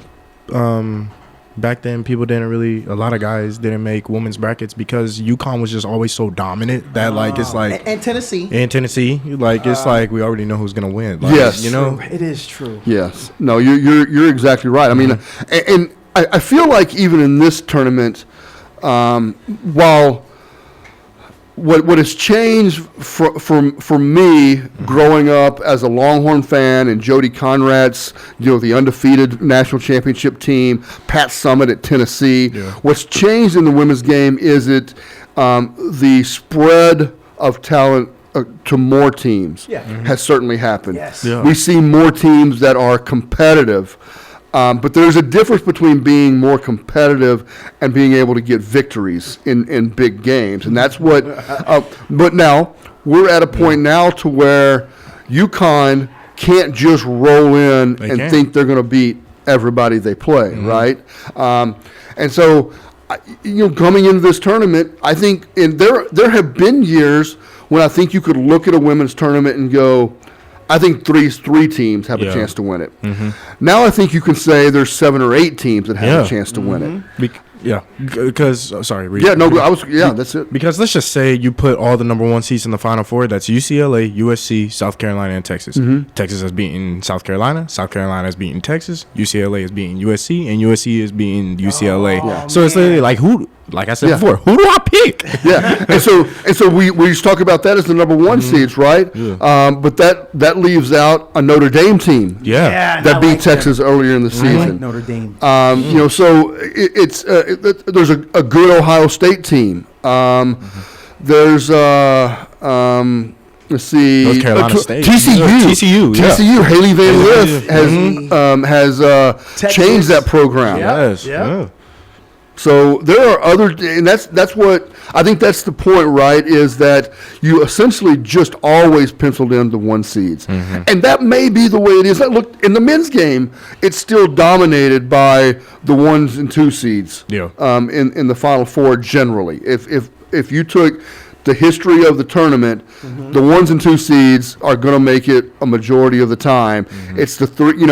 back then a lot of guys didn't make women's brackets because UConn was just always so dominant that it's like and Tennessee. It's like we already know who's gonna win. Yes. It is true. Yes. No, you're exactly right. I mean, and I feel like even in this tournament, while what has changed for me growing up as a Longhorn fan and Jody Conrad's, the undefeated national championship team, Pat Summitt at Tennessee. Yeah. What's changed in the women's game is the spread of talent to more teams has certainly happened. Yes. Yeah. We see more teams that are competitive. But there's a difference between being more competitive and being able to get victories in big games. And that's what but now we're at a point now to where UConn can't just roll in and think they're going to beat everybody they play, right? And so, coming into this tournament, I think there have been years when I think you could look at a women's tournament and go, I think three teams have a chance to win it. Now I think you can say there's 7 or 8 teams that have a chance to win it. Yeah, because sorry. Reed. Yeah, no, that's it. Because let's just say you put all the number 1 seeds in the Final Four. That's UCLA, USC, South Carolina, and Texas. Mm-hmm. Texas has beaten South Carolina. South Carolina has beaten Texas. UCLA is beating USC, and USC is beating UCLA. So it's literally like who? Like I said before, who do I pick? Yeah, and so we just talk about that as the number 1 seeds, right? Yeah. But that leaves out a Notre Dame team. Yeah. That beat Texas earlier in the season. Notre Dame. So there's a good Ohio State team. There's let's see, North Carolina State. TCU. Haley Van Lith has changed that program. Yes. Yeah. So there are other, and that's what I think. That's the point, right? Is that you essentially just always penciled in the 1 seeds, and that may be the way it is. Look, in the men's game, it's still dominated by the 1s and 2 seeds. Yeah. In the Final Four generally, if you took the history of the tournament, the 1s and 2 seeds are going to make it a majority of the time. It's the 3 and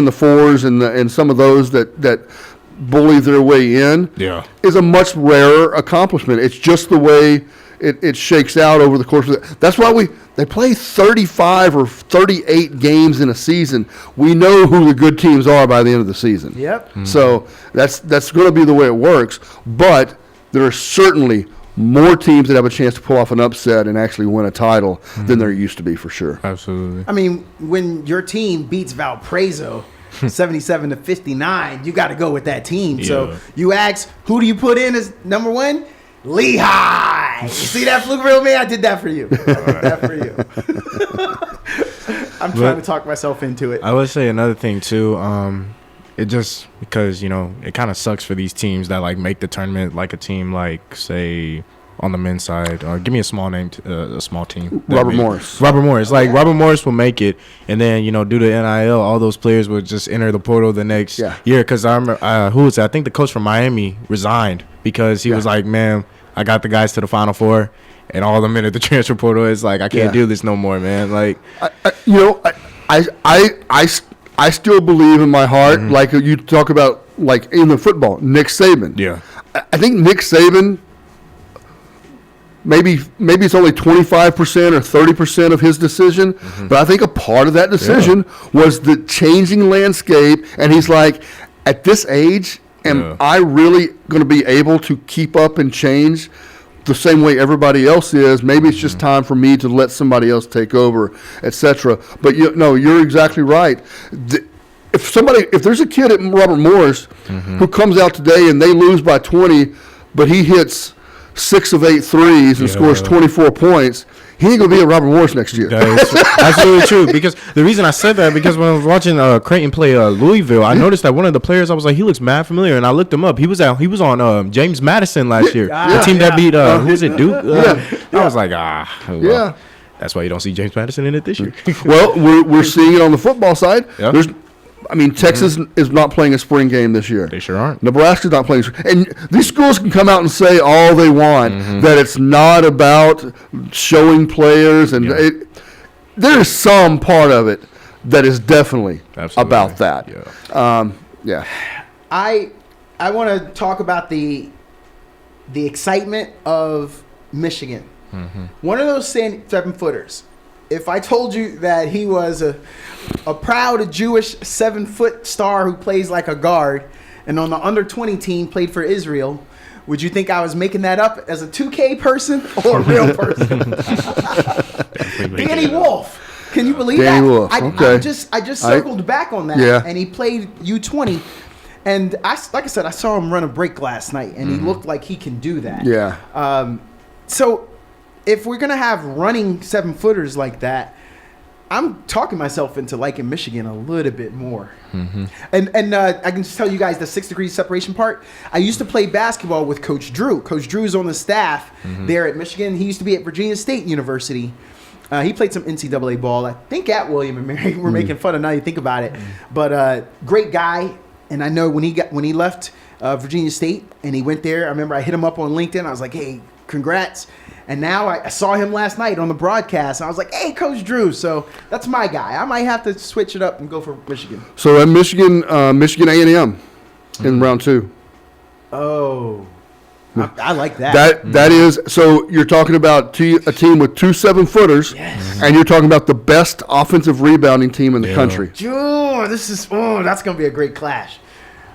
the 4s and some of those that bully their way in is a much rarer accomplishment. It's just the way it shakes out over the course of it. That's why they play 35 or 38 games in a season. We know who the good teams are by the end of the season. Yep. So that's going to be the way it works. But there are certainly more teams that have a chance to pull off an upset and actually win a title than there used to be, for sure. Absolutely. I mean, when your team beats Valparaiso 77-59, you got to go with that team. Yeah. So you ask, who do you put in as number 1? Lehigh. You see that, Pflugerville, man? I did that for you. I'm trying to talk myself into it. I would say another thing too. It just because it kind of sucks for these teams that like make the tournament, like a team like say on the men's side. Give me a small name, a small team. Robert Morris. Robert Morris. Like Robert Morris will make it, and then due to NIL, all those players would just enter the portal the next year. Because I remember who was that? I think the coach from Miami resigned because he was like, "Man, I got the guys to the Final Four, and all of them entered the transfer portal. It's like I can't do this no more, man." Like, I still believe in my heart, like you talk about, like in the football, Nick Saban. Yeah. I think Nick Saban. Maybe it's only 25% or 30% of his decision, but I think a part of that decision was the changing landscape. And he's like, at this age, am I really going to be able to keep up and change the same way everybody else is? Maybe it's just time for me to let somebody else take over, etc. But you're exactly right. If there's a kid at Robert Morris who comes out today and they lose by 20, but he hits 6 of 8 threes and scores 24 points, he ain't going to be at Robert Morris next year. That's absolutely true. Because the reason I said that, because when I was watching Creighton play Louisville, I noticed that one of the players, I was like, he looks mad familiar, and I looked him up. He was on James Madison last year, the team that beat who was it, Duke? I was like, well, that's why you don't see James Madison in it this year. Well, we're seeing it on the football side. Yeah. Texas is not playing a spring game this year. They sure aren't. Nebraska's not playing. And these schools can come out and say all they want, that it's not about showing players. And there is some part of it that is definitely about that. Yeah. I want to talk about the excitement of Michigan. One of those 7-footers. If I told you that he was a proud Jewish 7-foot star who plays like a guard and on the under-20 team played for Israel, would you think I was making that up as a 2K person or a real person? Danny Wolf. Can you believe Danny that? Wolf. Okay. I just circled back on that. Yeah. And he played U20. And like I said, I saw him run a break last night, and he looked like he can do that. Yeah. So if we're going to have running 7-footers like that, I'm talking myself into liking Michigan a little bit more. And I can just tell you guys the 6 degrees separation part. I used to play basketball with Coach Drew. Coach Drew's on the staff there at Michigan. He used to be at Virginia State University. He played some NCAA ball, I think, at William and Mary. We're making fun of now you think about it. But great guy. And I know when he left Virginia State and he went there, I remember I hit him up on LinkedIn. I was like, hey, congrats. And now I saw him last night on the broadcast. And I was like, hey, Coach Drew. So that's my guy. I might have to switch it up and go for Michigan. So at Michigan A&M in round 2. Oh, I like that. That is, so you're talking about a team with 2 7-footers, and you're talking about the best offensive rebounding team in the country. Oh, that's gonna be a great clash.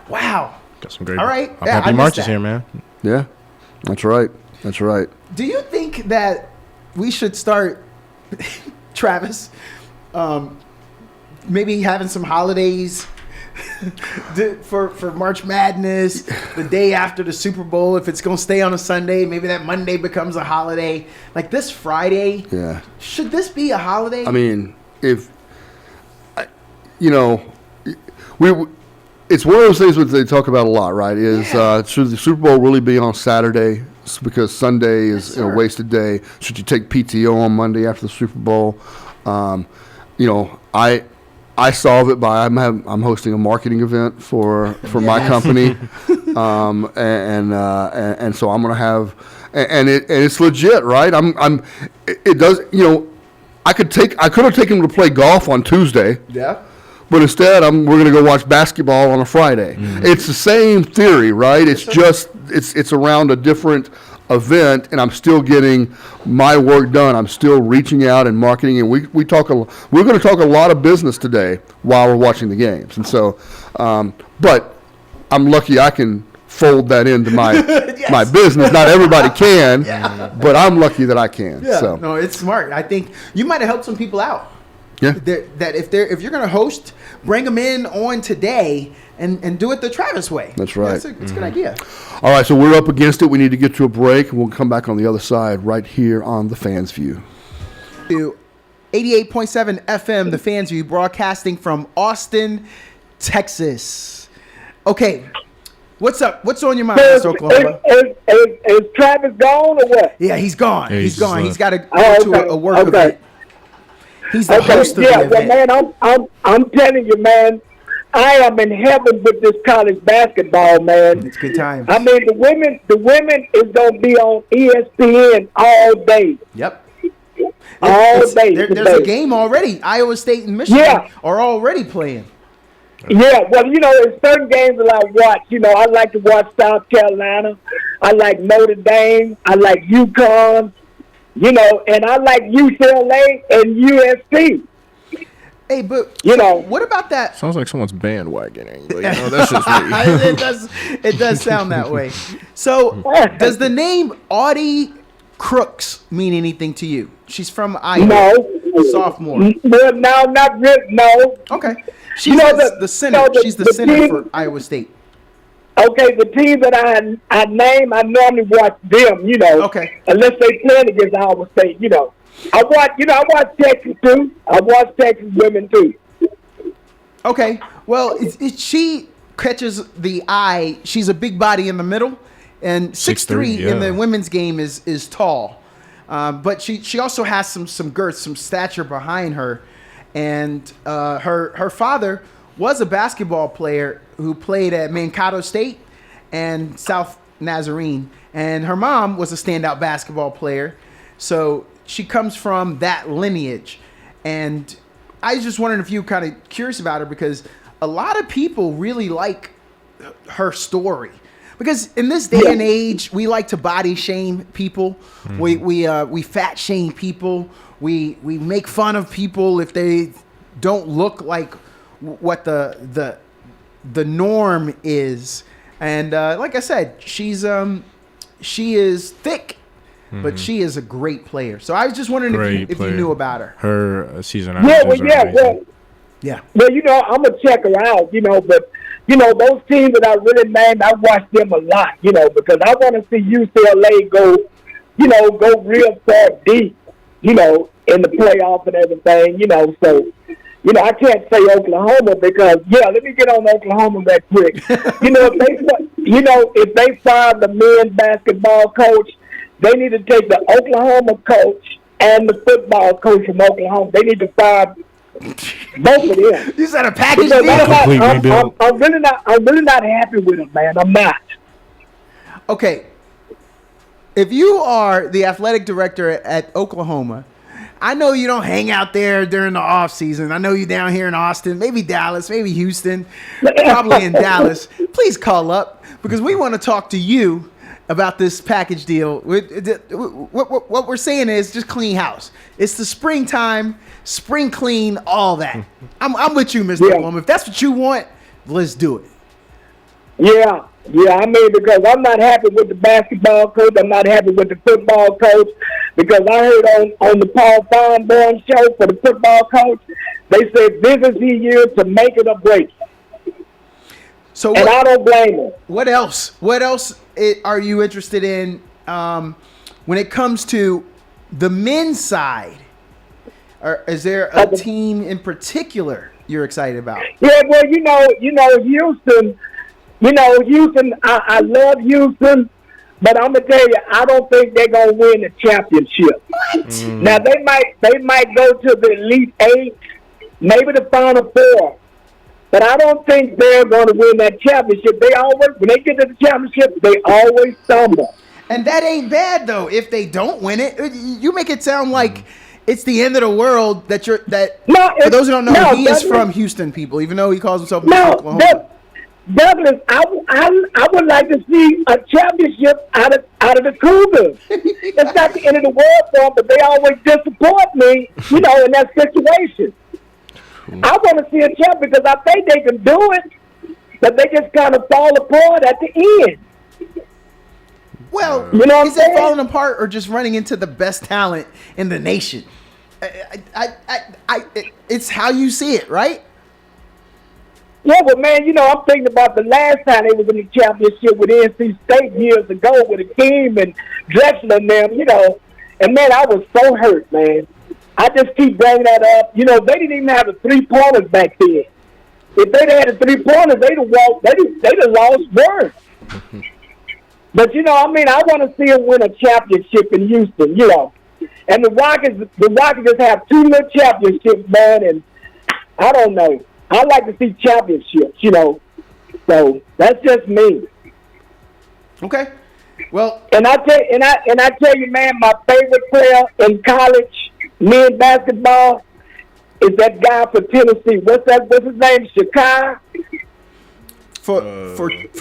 Wow. Got some great. All right. I'm Yeah, happy I missed March is that. here, man. Yeah, that's right. That's right. Do you think that we should start, Travis, maybe having some holidays for March Madness, the day after the Super Bowl? If it's going to stay on a Sunday, maybe that Monday becomes a holiday. Like this Friday, should this be a holiday? I mean, it's one of those things that they talk about a lot, right? Should the Super Bowl really be on Saturday? Because Sunday is a wasted day. Should you take PTO on Monday after the Super Bowl? I solve it by I'm hosting a marketing event for my company, and so I'm gonna have and it's legit, right? It does. I could have taken him to play golf on Tuesday. Yeah. But instead, we're going to go watch basketball on a Friday. It's the same theory, right? It's just it's around a different event, and I'm still getting my work done. I'm still reaching out and marketing, and we're going to talk a lot of business today while we're watching the games. And so, but I'm lucky I can fold that into my my business. Not everybody can, but I'm lucky that I can. Yeah. So. No, it's smart. I think you might have helped some people out. Yeah. That if you're going to host, bring them in on today and do it the Travis way. That's right. It's a good idea. All right, so we're up against it. We need to get to a break, and we'll come back on the other side right here on The Fans View. 88.7 FM, The Fans View, broadcasting from Austin, Texas. Okay, what's up? What's on your mind, Mr. Oklahoma? Is Travis gone or what? Yeah, he's gone. Yeah, he's he's gone. left. He's got to go to a work event. He's the host of the event. Man, I'm telling you, man, I am in heaven with this college basketball, man. It's good times. I mean, the women is gonna be on ESPN all day. Yep. All day. There's a game already. Iowa State and Michigan are already playing. Yeah, well, in certain games that I watch, I like to watch South Carolina. I like Notre Dame. I like UConn. And I like UCLA and USC. Hey, but what about that? Sounds like someone's bandwagoning, but that's just me. It does sound that way. So, does the name Audie Crooks mean anything to you? She's from Iowa. No. Sophomore. Well, no, not really. No. Okay. She's the center. She's the center for Iowa State. Okay, the team that I name, I normally watch them, Okay. Unless they playing against Iowa State, I watch Texas too. I watch Texas women too. Okay. Well, she catches the eye. She's a big body in the middle, and 6'3" in the women's game is tall. But she also has some girth, some stature behind her, and her father was a basketball player who played at Mankato State and South Nazarene, and her mom was a standout basketball player. So she comes from that lineage, and I was just wondering if you were kind of curious about her, because a lot of people really like her story. Because in this day and age, we like to body shame people. We fat shame people. We make fun of people if they don't look like what the norm is. And like I said, she is thick, but she is a great player. So I was just wondering if you knew about her. Her season. Yeah, Well, I'm gonna check her out, but those teams that I really named, I watch them a lot, because I want to see UCLA go real far deep, in the playoff and everything, so. I can't say Oklahoma because, let me get on Oklahoma that quick. If they fire the men's basketball coach, they need to take the Oklahoma coach and the football coach from Oklahoma. They need to fire both of them. You said a package deal? I'm really not happy with them, man. I'm not. Okay. If you are the athletic director at Oklahoma, I know you don't hang out there during the off season. I know you down here in Austin, maybe Dallas, maybe Houston, probably in Dallas. Please call up because we want to talk to you about this package deal. What we're saying is just clean house. It's the springtime, spring clean, all that. I'm with you, Mr. Blum. If that's what you want, let's do it. Yeah. I mean, because I'm not happy with the basketball coach. I'm not happy with the football coach. Because I heard on the Paul Feinborn show for the football coach, they said this is the year to make it or break it. So and I don't blame them. What else? What else are you interested in when it comes to the men's side? Or is there a team in particular you're excited about? Yeah, well, Houston. Houston. I love Houston, but I'm gonna tell you, I don't think they're gonna win the championship. What? Now they might go to the Elite Eight, maybe the Final Four. But I don't think they're going to win that championship. When they get to the championship, they always stumble. And that ain't bad though. If they don't win it, you make it sound like it's the end of the world. For those who don't know, he is from Houston, people. Even though he calls himself Oklahoma. Douglas, I would like to see a championship out of the Cougars. It's not the end of the world for them, but they always disappoint me, in that situation. I want to see a champ because I think they can do it, but they just kind of fall apart at the end. Well, is it falling apart or just running into the best talent in the nation? It's how you see it, right? Yeah, but man, I'm thinking about the last time they was in the championship with NC State years ago with Akeem and Drexler and them, and man, I was so hurt, man. I just keep bringing that up. They didn't even have the 3-pointers back then. If they'd had the 3-pointers, they'd have lost worse. But I want to see them win a championship in Houston. And the Rockets just have 2 little championships, man. And I don't know. I like to see championships. So that's just me. Okay. Well, and I tell you, man, my favorite player in college. Men basketball is that guy for Tennessee. What's his name? Shakai? For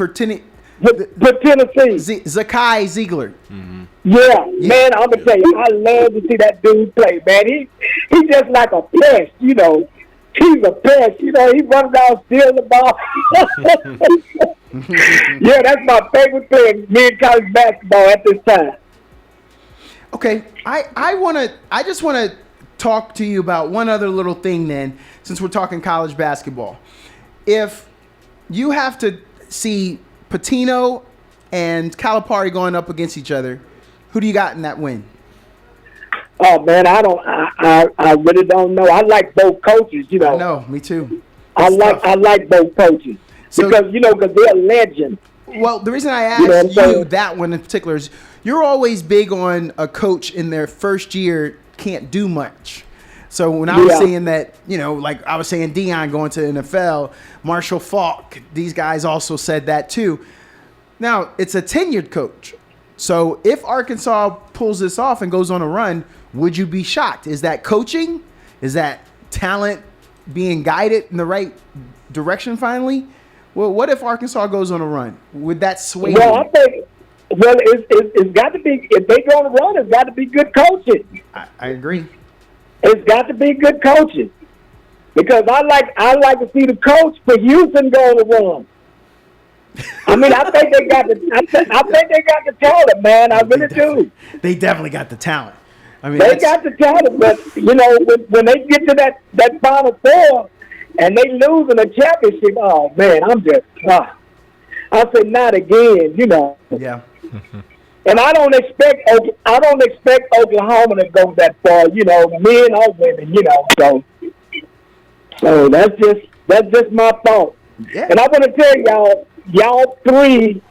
Tennessee. Zakai Ziegler. Mm-hmm. Yeah, man, I'm gonna tell you, I love to see that dude play, man. He's just like a pest, He's a pest, he runs down, steals the ball. Yeah, that's my favorite thing, men college basketball at this time. Okay, I just want to talk to you about one other little thing then, since we're talking college basketball. If you have to see Pitino and Calipari going up against each other, who do you got in that win? Oh man, I really don't know. I like both coaches, I know, me too. I like both coaches because they're legends. Well, the reason I asked you that one in particular is you're always big on a coach in their first year can't do much. So when I was saying that, like I was saying Deion going to the NFL, Marshall Faulk, these guys also said that too. Now, it's a tenured coach. So if Arkansas pulls this off and goes on a run, would you be shocked? Is that coaching? Is that talent being guided in the right direction finally? Well, what if Arkansas goes on a run? Would that sway you? I think it's got to be, if they go on a run, it's got to be good coaching. I agree. It's got to be good coaching. Because I like to see the coach for Houston go on a run. I think they got the talent, man. I really do. They definitely got the talent. They got the talent, but when they get to that Final Four and they lose in a championship, oh man, I'm just I said not again, Yeah. And I don't expect Oklahoma to go that far, men or women, So that's just my thought. Yeah. And I want to tell y'all 3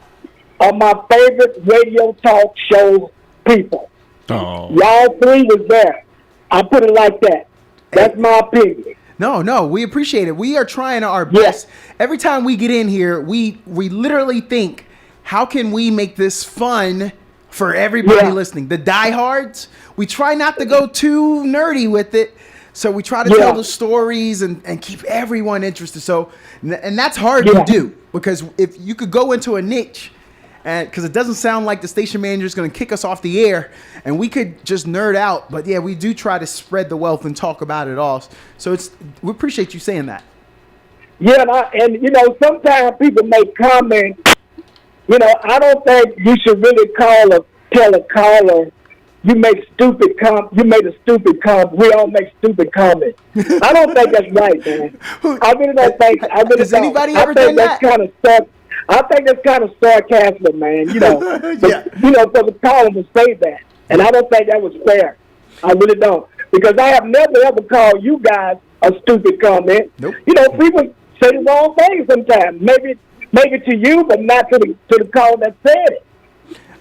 are my favorite radio talk show people. Oh. Y'all 3 was there. I put it like that. That's my opinion. No, we appreciate it. We are trying our best. Every time we get in here, we literally think, how can we make this fun for everybody Yeah. listening. The diehards, we try not to go too nerdy with it. So we try to Yeah. tell the stories and keep everyone interested. So, and that's hard Yeah. to do, because if you could go into a niche, and because it doesn't sound like the station manager is going to kick us off the air, and we could just nerd out. But yeah, we do try to spread the wealth and talk about it all. So we appreciate you saying that. Yeah, and you know, sometimes people make comments. You know, I don't think you should really tell a caller you made a stupid comment. We all make stupid comments. I don't think that's right, man. I really don't think. Has anybody ever done that? I think that's kind of sarcasm, man. You know, Yeah. you know, for the caller to say that, and I don't think that was fair. I really don't, because I have never ever called you guys a stupid comment. Nope. You know, people say the wrong thing sometimes. Maybe to you, but not to the caller that said it.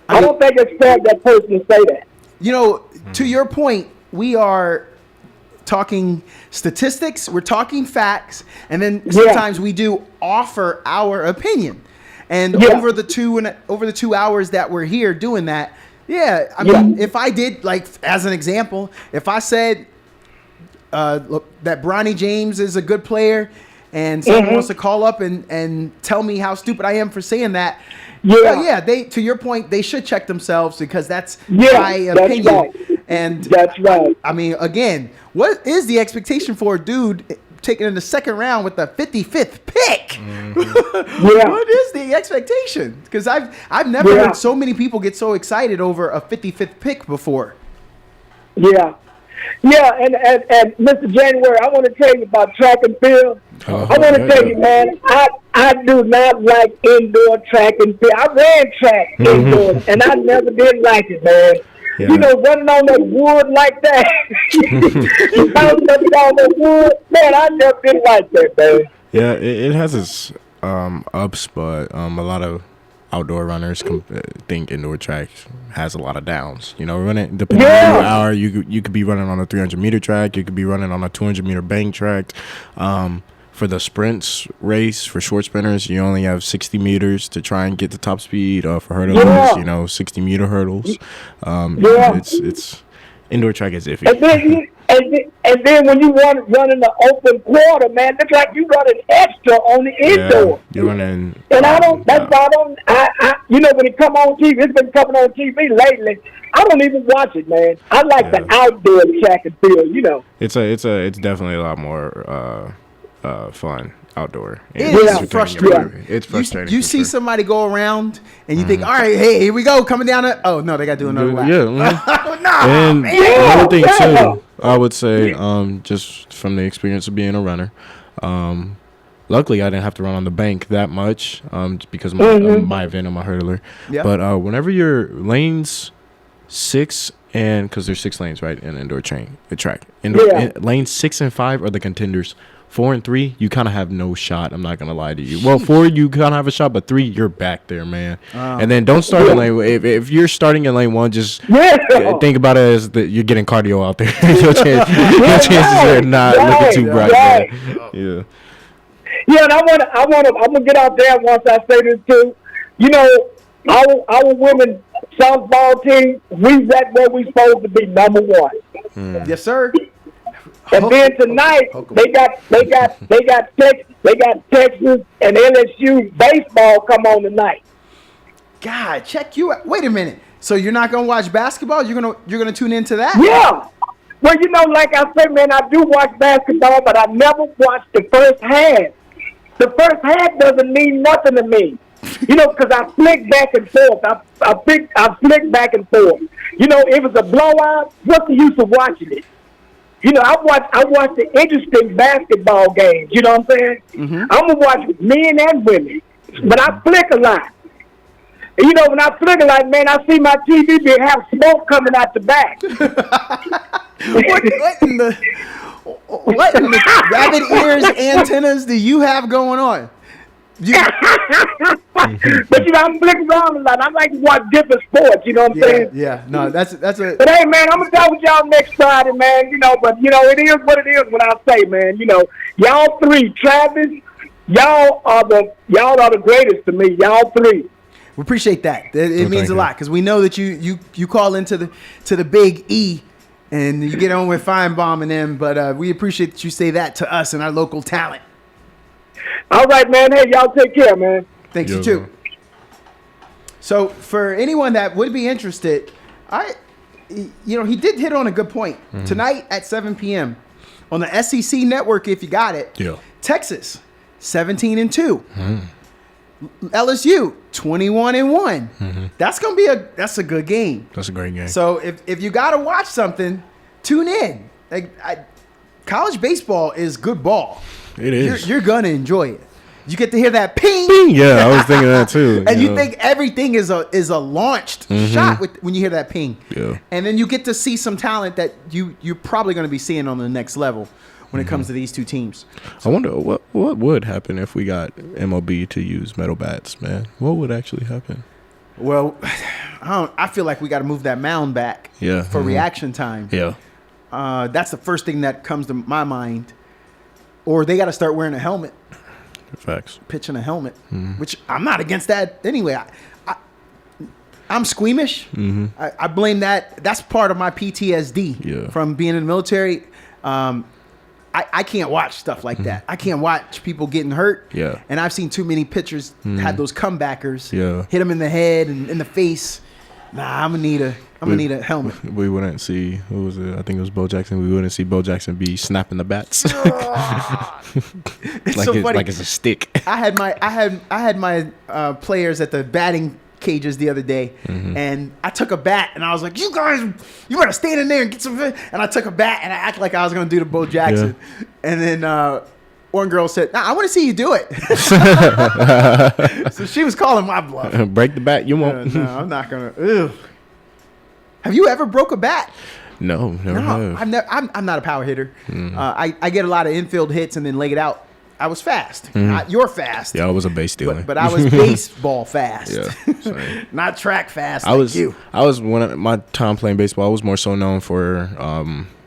I don't think it's fair that person to say that. You know, to your point, we are talking statistics, we're talking facts, and then sometimes we do offer our opinion. And over the 2 hours that we're here doing that, I mean, if I did, like, as an example, if I said look, that Bronny James is a good player, and someone wants to call up and tell me how stupid I am for saying that, they, to your point, they should check themselves, because that's my opinion. Right. And that's right. I mean, again, what is the expectation for a dude taken in the second round with the 55th pick? What is the expectation? Because I've never heard so many people get so excited over a 55th pick before. Yeah, and Mr. January, I want to tell you about track and field. I want to tell you, man, I do not like indoor track and field. I ran track indoors, and I never did like it, man. Yeah. You know, running on that wood like that, bouncing up on that wood, man, I never did like that, man. Yeah, it has its ups, but a lot of outdoor runners think indoor track has a lot of downs. You know, running depending on your hour, you could be running on a 300-meter track, you could be running on a 200-meter bank track. For the sprints race, for short sprinters, you only have 60 meters to try and get the top speed. For hurdlers, 60-meter hurdles. It's indoor track is iffy. And then when you running the open quarter, man, it's like you running extra on the indoor. You're running. And I don't. That's why I don't. I you know, when it come on TV, it's been coming on TV lately. I don't even watch it, man. I like the outdoor track and field. You know, it's definitely a lot more fun outdoor. It is frustrating. It's frustrating. You see somebody go around and you think, all right, hey, here we go, coming down. Oh no, they got to do another lap. And another thing too, I would say, just from the experience of being a runner, luckily I didn't have to run on the bank that much, because of my event, I'm a hurdler. Yeah. But whenever your lanes 6 and because there's 6 lanes, right, in indoor track. Lanes 6 and 5 are the contenders. 4 and 3, you kind of have no shot. I'm not gonna lie to you. Well, 4, you kind of have a shot, but 3, you're back there, man. And then don't start in lane. If you're starting in lane 1, just think about it as that you're getting cardio out there. your chances are not looking too bright. Man. Yeah, and I'm gonna get out there once I say this too. You know, our women softball team, we right where we supposed to be, number 1. Yes, sir. And then tonight they got Texas and LSU baseball come on tonight. God, check you out. Wait a minute. So you're not gonna watch basketball? You're gonna tune into that? Yeah. Well, you know, like I said, man, I do watch basketball, but I never watched the first half. The first half doesn't mean nothing to me. You know, because I flick back and forth. I flick back and forth. You know, if it's a blowout, what's the use of watching it? You know, I watch the interesting basketball games. You know what I'm saying? I'm gonna watch men and women, but I flick a lot. And you know, when I flick a lot, man, I see my TV have smoke coming out the back. What in the rabbit ears antennas do you have going on? But you know, I'm flicking around a lot. I like to watch different sports. You know what I'm saying? Yeah. No, that's a. But hey, man, I'm gonna talk with y'all next Friday, man. You know, but you know, it is what it is. When I say, man, you know, y'all 3, Travis, y'all are the greatest to me. Y'all 3. We appreciate that. It means a you. lot because we know that you call into the big E and you get on with Feinbaum and them. But we appreciate that you say that to us and our local talent. All right, man. Hey, y'all take care, man. Thanks, Yo, you too. bro. So for anyone that would be interested, he did hit on a good point. Tonight at 7 p.m. on the SEC network, if you got it, Yeah. Texas 17-2. LSU 21-1. That's gonna be a good game. That's a great game. So if you gotta watch something, tune in. College baseball is good ball. It is. You're gonna enjoy it. You get to hear that ping. Yeah, I was thinking that too. And you think everything is a launched shot when you hear that ping. Yeah. And then you get to see some talent that you're probably going to be seeing on the next level when it comes to these two teams. I wonder what would happen if we got MLB to use metal bats, man. What would actually happen? Well, I feel like we got to move that mound back for reaction time. Yeah. That's the first thing that comes to my mind. Or they got to start wearing a helmet. Facts. Pitching a helmet, which I'm not against that anyway. I'm squeamish. I blame that. That's part of my PTSD from being in the military. I can't watch stuff like that. I can't watch people getting hurt. Yeah. And I've seen too many pitchers have those comebackers. Yeah. Hit them in the head and in the face. Nah, I'm gonna need a helmet. We wouldn't see, who was it? I think it was Bo Jackson. We wouldn't see Bo Jackson be snapping the bats. It's so funny. Like it's a stick. I had my players at the batting cages the other day, and I took a bat, and I was like, "You guys, you better stand in there and get some." And I took a bat, and I acted like I was going to do the Bo Jackson, and then one girl said, "Nah, I want to see you do it." So she was calling my bluff. Break the bat, you won't. No, I'm not gonna. Have you ever broke a bat? No, never have. I'm not a power hitter. I get a lot of infield hits and then leg it out. I was fast. You're fast. Yeah, I was a base stealer. But I was baseball fast. Yeah, same. Not track fast. I was you. When my time playing baseball, I was more so known for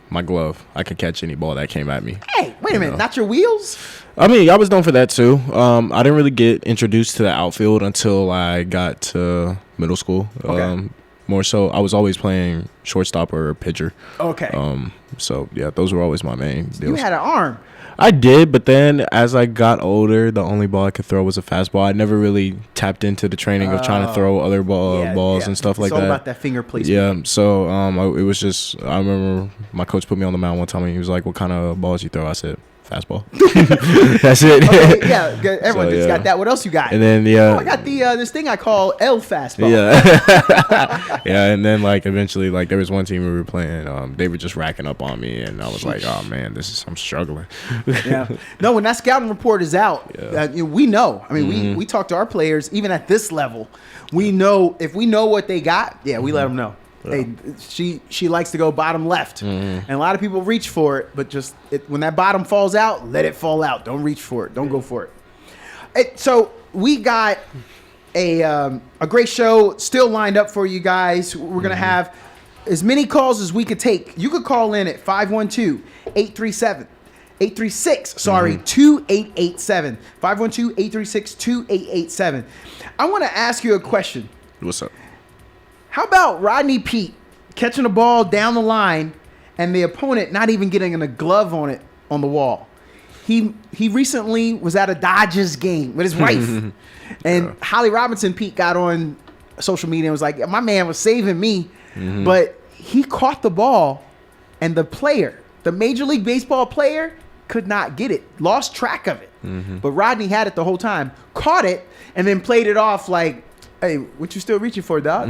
my glove. I could catch any ball that came at me. Hey, wait a minute. Not your wheels? I mean, I was known for that too. I didn't really get introduced to the outfield until I got to middle school. Okay. More so, I was always playing shortstop or pitcher. Okay. So yeah, those were always my main deals. You had an arm. I did, but then as I got older, the only ball I could throw was a fastball. I never really tapped into the training of trying to throw other balls and stuff like that. It's all about that finger placement. Yeah, so it was just, I remember my coach put me on the mound one time and he was like, "What kind of balls you throw?" I said, "Fastball." That's it. Okay, yeah, everyone just got that. What else you got? And then I got the this thing I call L fastball. Yeah. Yeah, and then like eventually like there was one team we were playing, they were just racking up on me and I was like, "Oh man, I'm struggling." Yeah. No, when that scouting report is out, we know. I mean, we talk to our players even at this level. We know if we know what they got, we let them know. Hey, she likes to go bottom left, and a lot of people reach for it, but just when that bottom falls out, let it fall out. Don't reach for it. Don't go for it. So we got a great show still lined up for you guys. We're gonna have as many calls as we could take. You could call in at 512-837. 2887 512-836-2887. I want to ask you a question. What's up? How about Rodney Peete catching a ball down the line and the opponent not even getting a glove on it on the wall? He recently was at a Dodgers game with his wife, and Holly Robinson Pete got on social media and was like, "My man was saving me," but he caught the ball, and the Major League Baseball player, could not get it, lost track of it. But Rodney had it the whole time, caught it, and then played it off like, "Hey, what you still reaching for, dog?"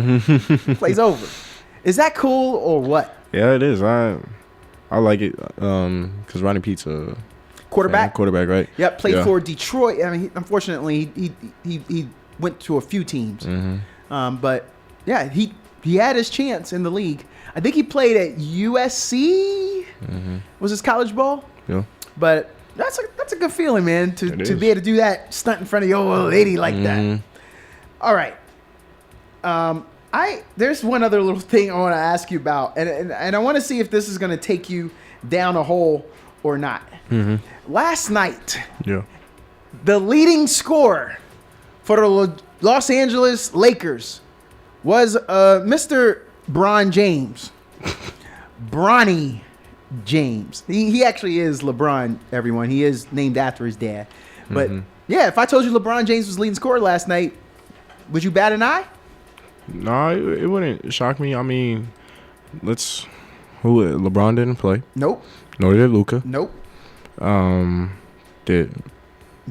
Plays over. Is that cool or what? Yeah, it is. I like it because Rodney Pete's a quarterback, right? Yep, played for Detroit. I mean, unfortunately, he went to a few teams. But yeah, he had his chance in the league. I think he played at USC. Was his college ball? Yeah. But that's a good feeling, man, to be able to do that stunt in front of your old lady like that. All right. There's one other little thing I want to ask you about, and I want to see if this is going to take you down a hole or not. Last night, the leading scorer for the Los Angeles Lakers was Mr. Bron James. Bronny James. He actually is LeBron, everyone. He is named after his dad. But, yeah, if I told you LeBron James was leading scorer last night, would you bat an eye? No, it wouldn't shock me. I mean, LeBron didn't play. Nope. Nor did Luka. Nope.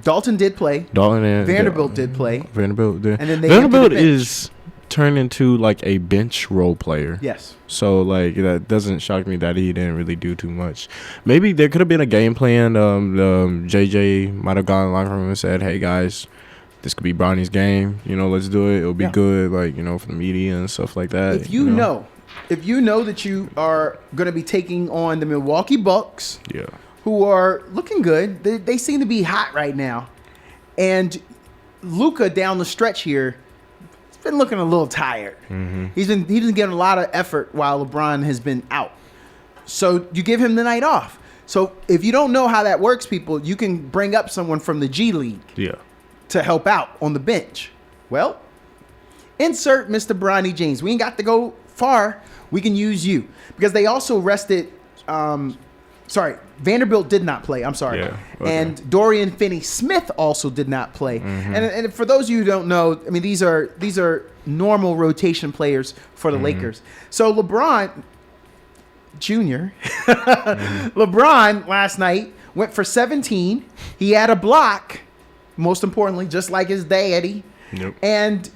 Dalton did play. Vanderbilt did play. Vanderbilt did. And then Vanderbilt is turned into like a bench role player. Yes. So like that doesn't shock me that he didn't really do too much. Maybe there could have been a game plan. JJ might have gone in the locker room and said, "Hey guys, this could be Bronny's game. Let's do it. It'll be good, like for the media and stuff like that." If you know that you are going to be taking on the Milwaukee Bucks, who are looking good, they seem to be hot right now, and Luka down the stretch here has been looking a little tired. He's been getting a lot of effort while LeBron has been out. So you give him the night off. So if you don't know how that works, people, you can bring up someone from the G League to help out on the bench. Well, insert Mr. Bronny James. We ain't got to go far. We can use you because they also rested. Vanderbilt did not play. I'm sorry. Yeah, okay. And Dorian Finney-Smith also did not play. And for those of you who don't know, I mean, these are normal rotation players for the Lakers. So LeBron Jr. LeBron last night went for 17. He had a block, most importantly, just like his daddy. Yep. And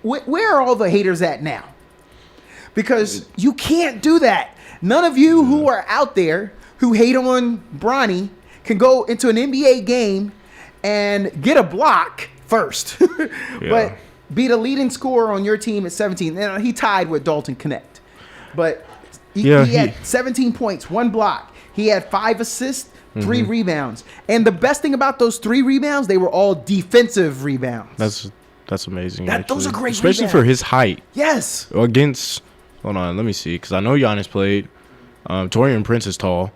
where are all the haters at now? Because you can't do that. None of you who are out there who hate on Bronny can go into an NBA game and get a block first, but be the leading scorer on your team at 17. And he tied with Dalton Connect, but he had 17 points, 1 block. He had 5 assists, 3 rebounds. And the best thing about those 3 rebounds, they were all defensive rebounds. That's amazing. Those are great especially rebounds. for his height. Yes. Against, hold on, let me see, because I know Giannis played. Torian Prince is tall.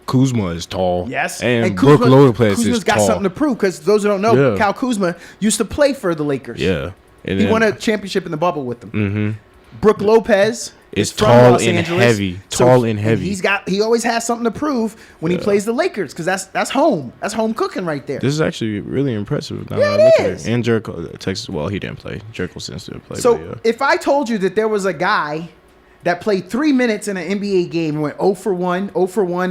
Kuzma is tall. Yes. And Brook Lopez is Kuzma's got tall. something to prove because those who don't know, Kyle Kuzma used to play for the Lakers. Yeah. And he won a championship in the bubble with them. Brook Lopez is from tall Los and Angeles. heavy. Tall and heavy. He always has something to prove when he plays the Lakers because that's home. That's home cooking right there. This is actually really impressive. Now Yeah, that I look it at is. And Jericho, Texas, well, he didn't play. Jericho Sims didn't play. So if I told you that there was a guy that played 3 minutes in an NBA game and went 0 for 1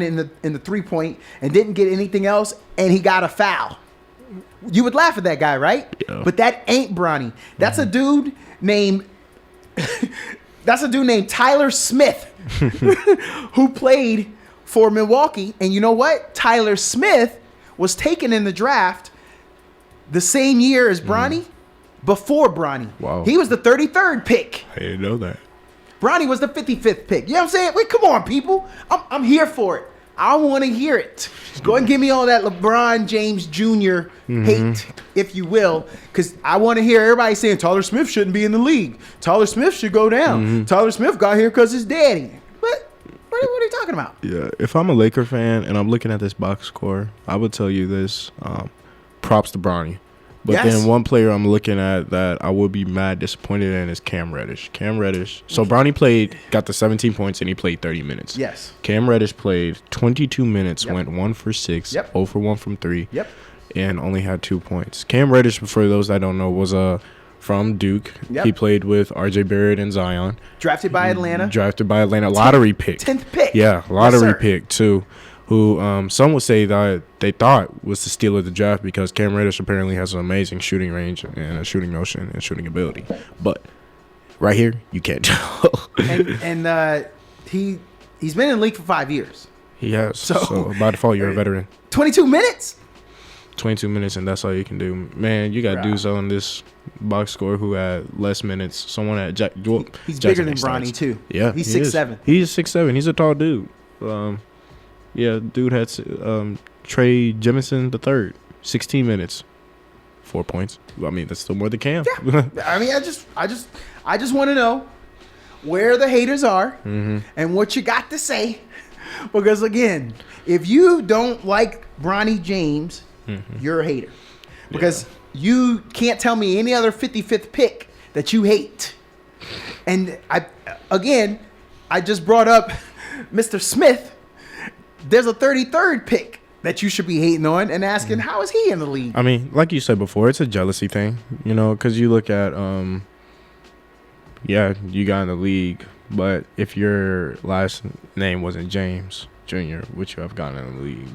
in the 3-point and didn't get anything else and he got a foul, you would laugh at that guy, right? Yeah. But that ain't Bronny. That's a dude named Tyler Smith who played for Milwaukee. And you know what? Tyler Smith was taken in the draft the same year as Bronny, before Bronny. Wow. He was the 33rd pick. I didn't know that. Bronny was the 55th pick. You know what I'm saying? Wait, come on, people. I'm here for it. I want to hear it. Go ahead and give me all that LeBron James Jr. hate, if you will, because I want to hear everybody saying Tyler Smith shouldn't be in the league. Tyler Smith should go down. Tyler Smith got here because his daddy. What are you talking about? Yeah, if I'm a Laker fan and I'm looking at this box score, I would tell you this. Props to Bronny. But then one player I'm looking at that I would be mad disappointed in is Cam Reddish. So Bronny got the 17 points, and he played 30 minutes. Yes. Cam Reddish played 22 minutes, went 1 for 6, 0 for 1 from 3, and only had 2 points. Cam Reddish, for those that don't know, was from Duke. He played with R.J. Barrett and Zion. Drafted by Atlanta. Lottery pick. 10th pick. Yeah, lottery pick, too. Who some would say that they thought was the steal of the draft because Cam Reddish apparently has an amazing shooting range and a shooting motion and shooting ability. But right here, you can't tell. and he's been in the league for 5 years. He has. So by default, you're a veteran. 22 minutes? 22 minutes, and that's all you can do. Man, you got dudes on this box score who had less minutes. Someone at He's bigger than Bronny, too. Yeah. He's 6'7". He's 6'7". He's a tall dude. Yeah, dude had Trey Jemison III, 16 minutes, 4 points. I mean, that's still more than Cam. Yeah. I mean, I just want to know where the haters are and what you got to say. Because again, if you don't like Bronny James, you're a hater. because you can't tell me any other 55th pick that you hate. And I just brought up Mr. Smith. There's a 33rd pick that you should be hating on and asking, how is he in the league? I mean, like you said before, it's a jealousy thing, because you look at, you got in the league, but if your last name wasn't James Jr., would you have gotten in the league,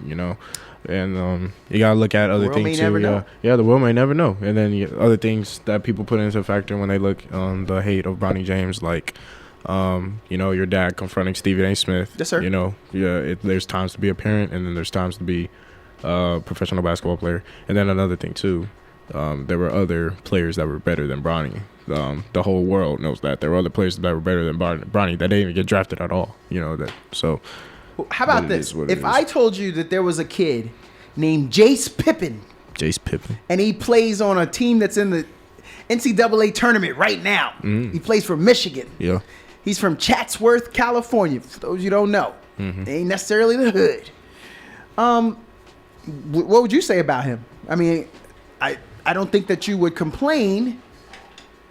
And you got to look at other things too. The world may never know. And then other things that people put into factor when they look on the hate of Bronny James, like, your dad confronting Stephen A. Smith. Yes, sir. There's times to be a parent, and then there's times to be a professional basketball player. And then another thing too, there were other players that were better than Bronny. The whole world knows that there were other players that were better than Bronny that didn't even get drafted at all. So. How about this? If I told you that there was a kid named Jace Pippen, and he plays on a team that's in the NCAA tournament right now. He plays for Michigan. Yeah. He's from Chatsworth, California. For those you don't know, they ain't necessarily the hood. What would you say about him? I mean, I don't think that you would complain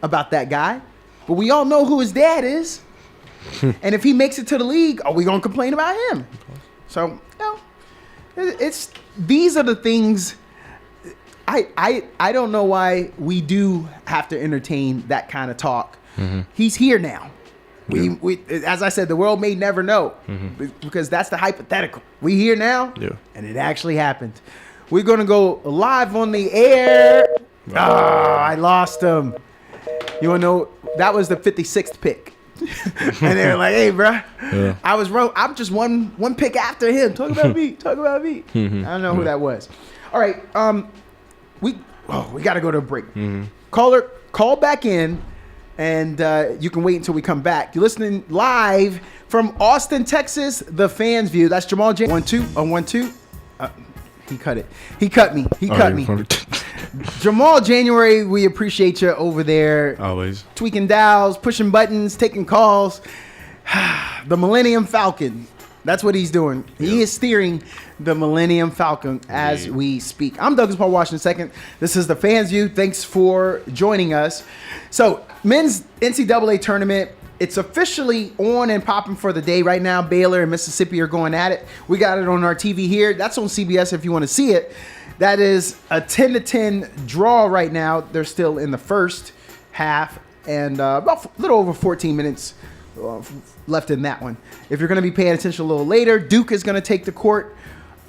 about that guy, but we all know who his dad is. And if he makes it to the league, are we gonna complain about him? So it's these are the things. I don't know why we do have to entertain that kind of talk. He's here now. We as I said, the world may never know because that's the hypothetical. We here now, and it actually happened. We're gonna go live on the air. I lost him. You wanna know that was the 56th pick. And they're like, "Hey, bro, I was wrong. I'm just one pick after him. Talk about me. Talk about me." I don't know who that was. All right, we got to go to a break. Call back in, and you can wait until we come back. You're listening live from Austin, Texas. The Fans View. That's Jamal James. 1-2. He cut it. He cut me. Jamal January, we appreciate you over there. Always. Tweaking dials, pushing buttons, taking calls. The Millennium Falcon. That's what he's doing. Yep. He is steering the Millennium Falcon as we speak. I'm Douglas Paul Washington II. This is the Fans View. Thanks for joining us. So, men's NCAA tournament. It's officially on and popping for the day right now. Baylor and Mississippi are going at it. We got it on our TV here. That's on CBS if you want to see it. That is a 10-10 draw right now. They're still in the first half and about a little over 14 minutes left in that one. If you're going to be paying attention a little later, Duke is going to take the court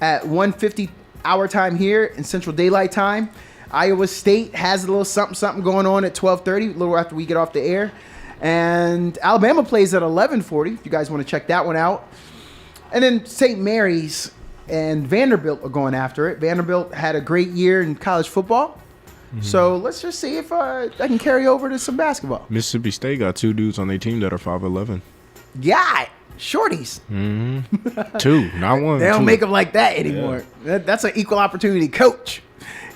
at 1:50 our time here in Central Daylight Time. Iowa State has a little something going on at 12:30, a little after we get off the air. And Alabama plays at 11:40, if you guys want to check that one out. And then St. Mary's and Vanderbilt are going after it. Vanderbilt had a great year in college football. So let's just see if I can carry over to some basketball. Mississippi State got two dudes on their team that are 5'11". Yeah, shorties. Two, not one. They don't two. make them like that anymore. That's an equal opportunity coach.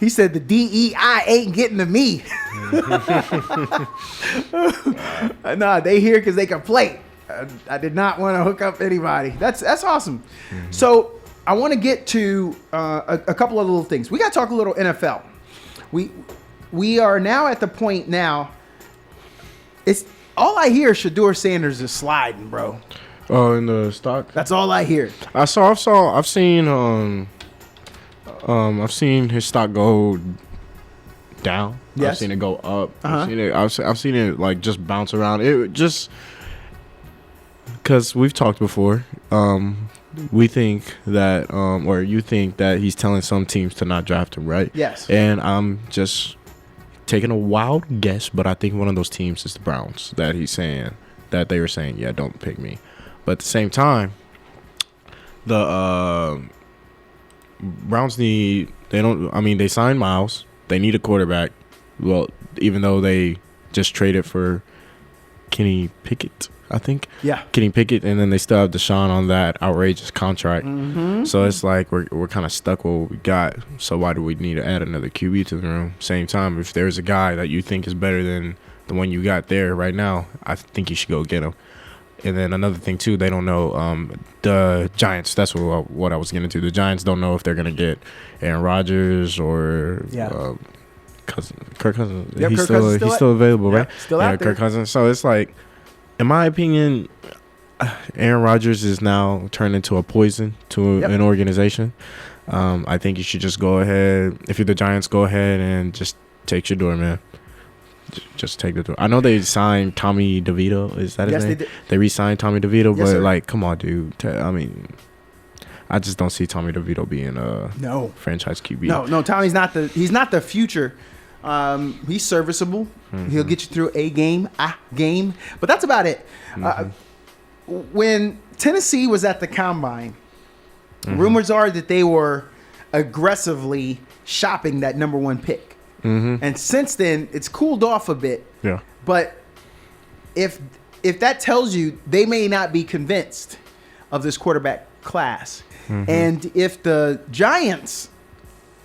He said the DEI ain't getting to me. Nah, they here because they can play. I did not want to hook up anybody. That's awesome. So I want to get to a couple of little things. We got to talk a little NFL. We are now at the point now. It's all I hear. Shedeur Sanders is sliding, bro. Oh, in the stock. That's all I hear. I've seen his stock go down. Yes. I've seen it go up. I've seen it like just bounce around. It just because we've talked before. We think that, or you think that he's telling some teams to not draft him, right? Yes. And I'm just taking a wild guess, but I think one of those teams is the Browns that he's saying that they were saying, yeah, don't pick me. But at the same time, the Browns they signed Miles. They need a quarterback. Well, even though they just traded for Kenny Pickett, I think. Yeah. Kenny Pickett, and then they still have Deshaun on that outrageous contract. So it's like we're kind of stuck with what we got. So why do we need to add another QB to the room? Same time, if there's a guy that you think is better than the one you got there right now, I think you should go get him. And then another thing too, they don't know the Giants. That's what I was getting to. The Giants don't know if they're gonna get Aaron Rodgers or Kirk Cousins. Yep, he's Kirk still Cousins he's still available, Yep, right? still out there. Kirk Cousins. So it's like, in my opinion, Aaron Rodgers is now turned into a poison to an organization. I think you should just go ahead. If you're the Giants, go ahead and just take your door, man. Just take the door. I know they signed Tommy DeVito. Is that his name? They did. They re-signed Tommy DeVito, Yes, but sir. like, come on, dude. I mean, I just don't see Tommy DeVito being a franchise QB. No, Tommy's he's not the future. He's serviceable. He'll get you through a game, but that's about it. When Tennessee was at the combine, rumors are that they were aggressively shopping that number 1 pick. And since then, it's cooled off a bit. Yeah. But if that tells you they may not be convinced of this quarterback class, and if the Giants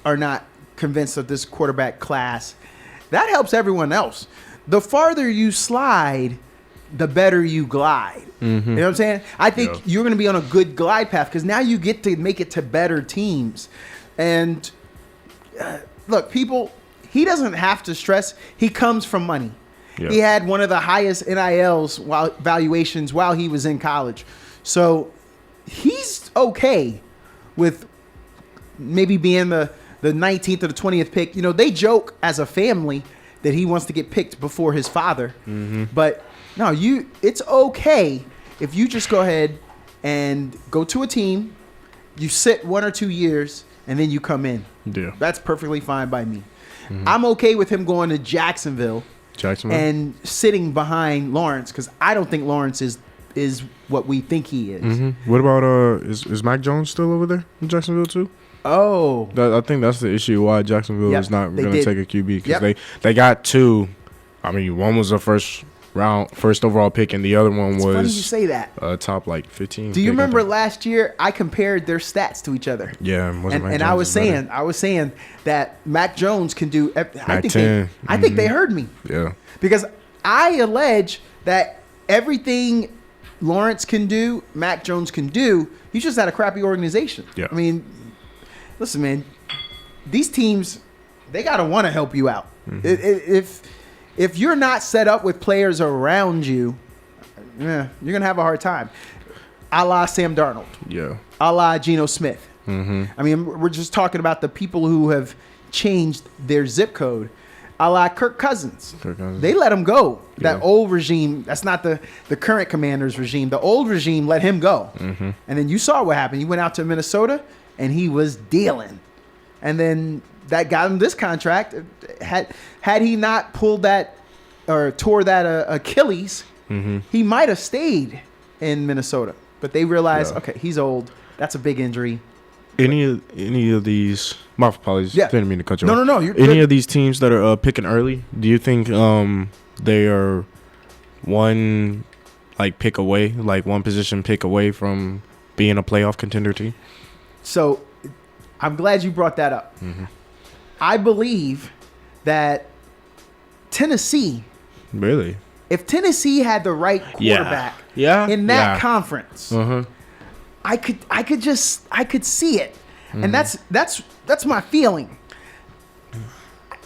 are not convinced of this quarterback class, that helps everyone else. The farther you slide, the better you glide. You know what I'm saying? I think you're going to be on a good glide path because now you get to make it to better teams. And look, people, he doesn't have to stress. He comes from money. Yeah. He had one of the highest NILs valuations while he was in college. So he's okay with maybe being the 19th or the 20th pick. You know, they joke as a family that he wants to get picked before his father. But no, it's okay if you just go ahead and go to a team, you sit 1 or 2 years, and then you come in. Yeah. That's perfectly fine by me. I'm okay with him going to Jacksonville and sitting behind Lawrence because I don't think Lawrence is what we think he is. What about is Mac Jones still over there in Jacksonville too? Oh, I think that's the issue why Jacksonville is not going to take a QB because they got 2. I mean, one was a first overall pick, and the other one was funny you say that. Top like 15. Do you remember last year I compared their stats to each other? Yeah, and I was saying that Mac Jones can do. I think they heard me. Yeah, because I allege that everything Lawrence can do, Mac Jones can do. He's just at a crappy organization. Yeah, I mean, listen, man, these teams they gotta want to help you out. If you're not set up with players around you, you're going to have a hard time. A la Sam Darnold. Yeah. A la Geno Smith. I mean, we're just talking about the people who have changed their zip code. A la Kirk Cousins. They let him go. That old regime, that's not the current Commanders regime. The old regime let him go. And then you saw what happened. He went out to Minnesota, and he was dealing. And then that got him this contract. Had he not pulled that or tore that Achilles, he might have stayed in Minnesota. But they realized, okay, he's old. That's a big injury. Any of these? My apologies. Yeah. Didn't mean to cut you off. No. You're good. Of these teams that are picking early? Do you think they are one pick away, one position pick away from being a playoff contender team? So, I'm glad you brought that up. I believe that Tennessee. Really? If Tennessee had the right quarterback in that conference, I could see it. And that's my feeling.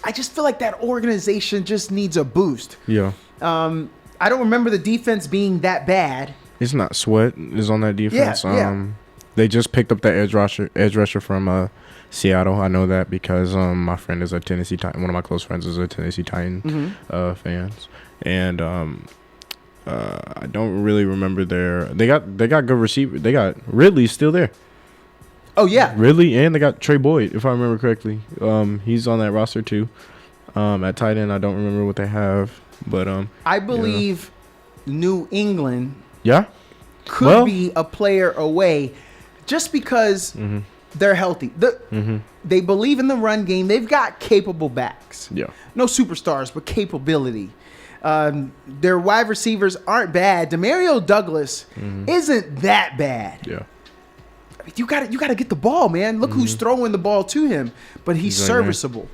I just feel like that organization just needs a boost. Yeah. I don't remember the defense being that bad. It's not Sweat is on that defense. Yeah. They just picked up that edge rusher from Seattle. I know that because my friend is a Tennessee Titan. One of my close friends is a Tennessee Titan fans, and I don't really remember they got good receiver. They got Ridley still there. Oh yeah, Ridley, and they got Trey Boyd if I remember correctly. He's on that roster too. At tight end, I don't remember what they have, but I believe New England could be a player away, just because. They're healthy. They believe in the run game. They've got capable backs. Yeah. No superstars, but capability. Their wide receivers aren't bad. Demario Douglas isn't that bad. Yeah. I mean, you got to get the ball, man. Look who's throwing the ball to him, but he's serviceable.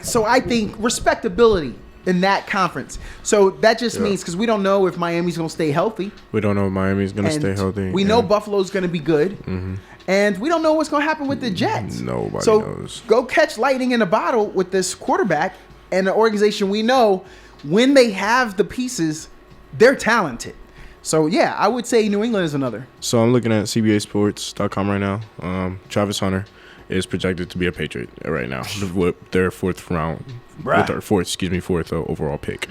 So I think respectability. in that conference. So that just means, because we don't know if Miami's going to stay healthy. We don't know if Miami's going to And stay healthy. We know Buffalo's going to be good. And we don't know what's going to happen with the Jets. Nobody knows. Go catch lightning in a bottle with this quarterback and an organization we know, when they have the pieces, they're talented. So, yeah, I would say New England is another. So I'm looking at CBAsports.com right now. Travis Hunter is projected to be a Patriot right now with their fourth overall pick.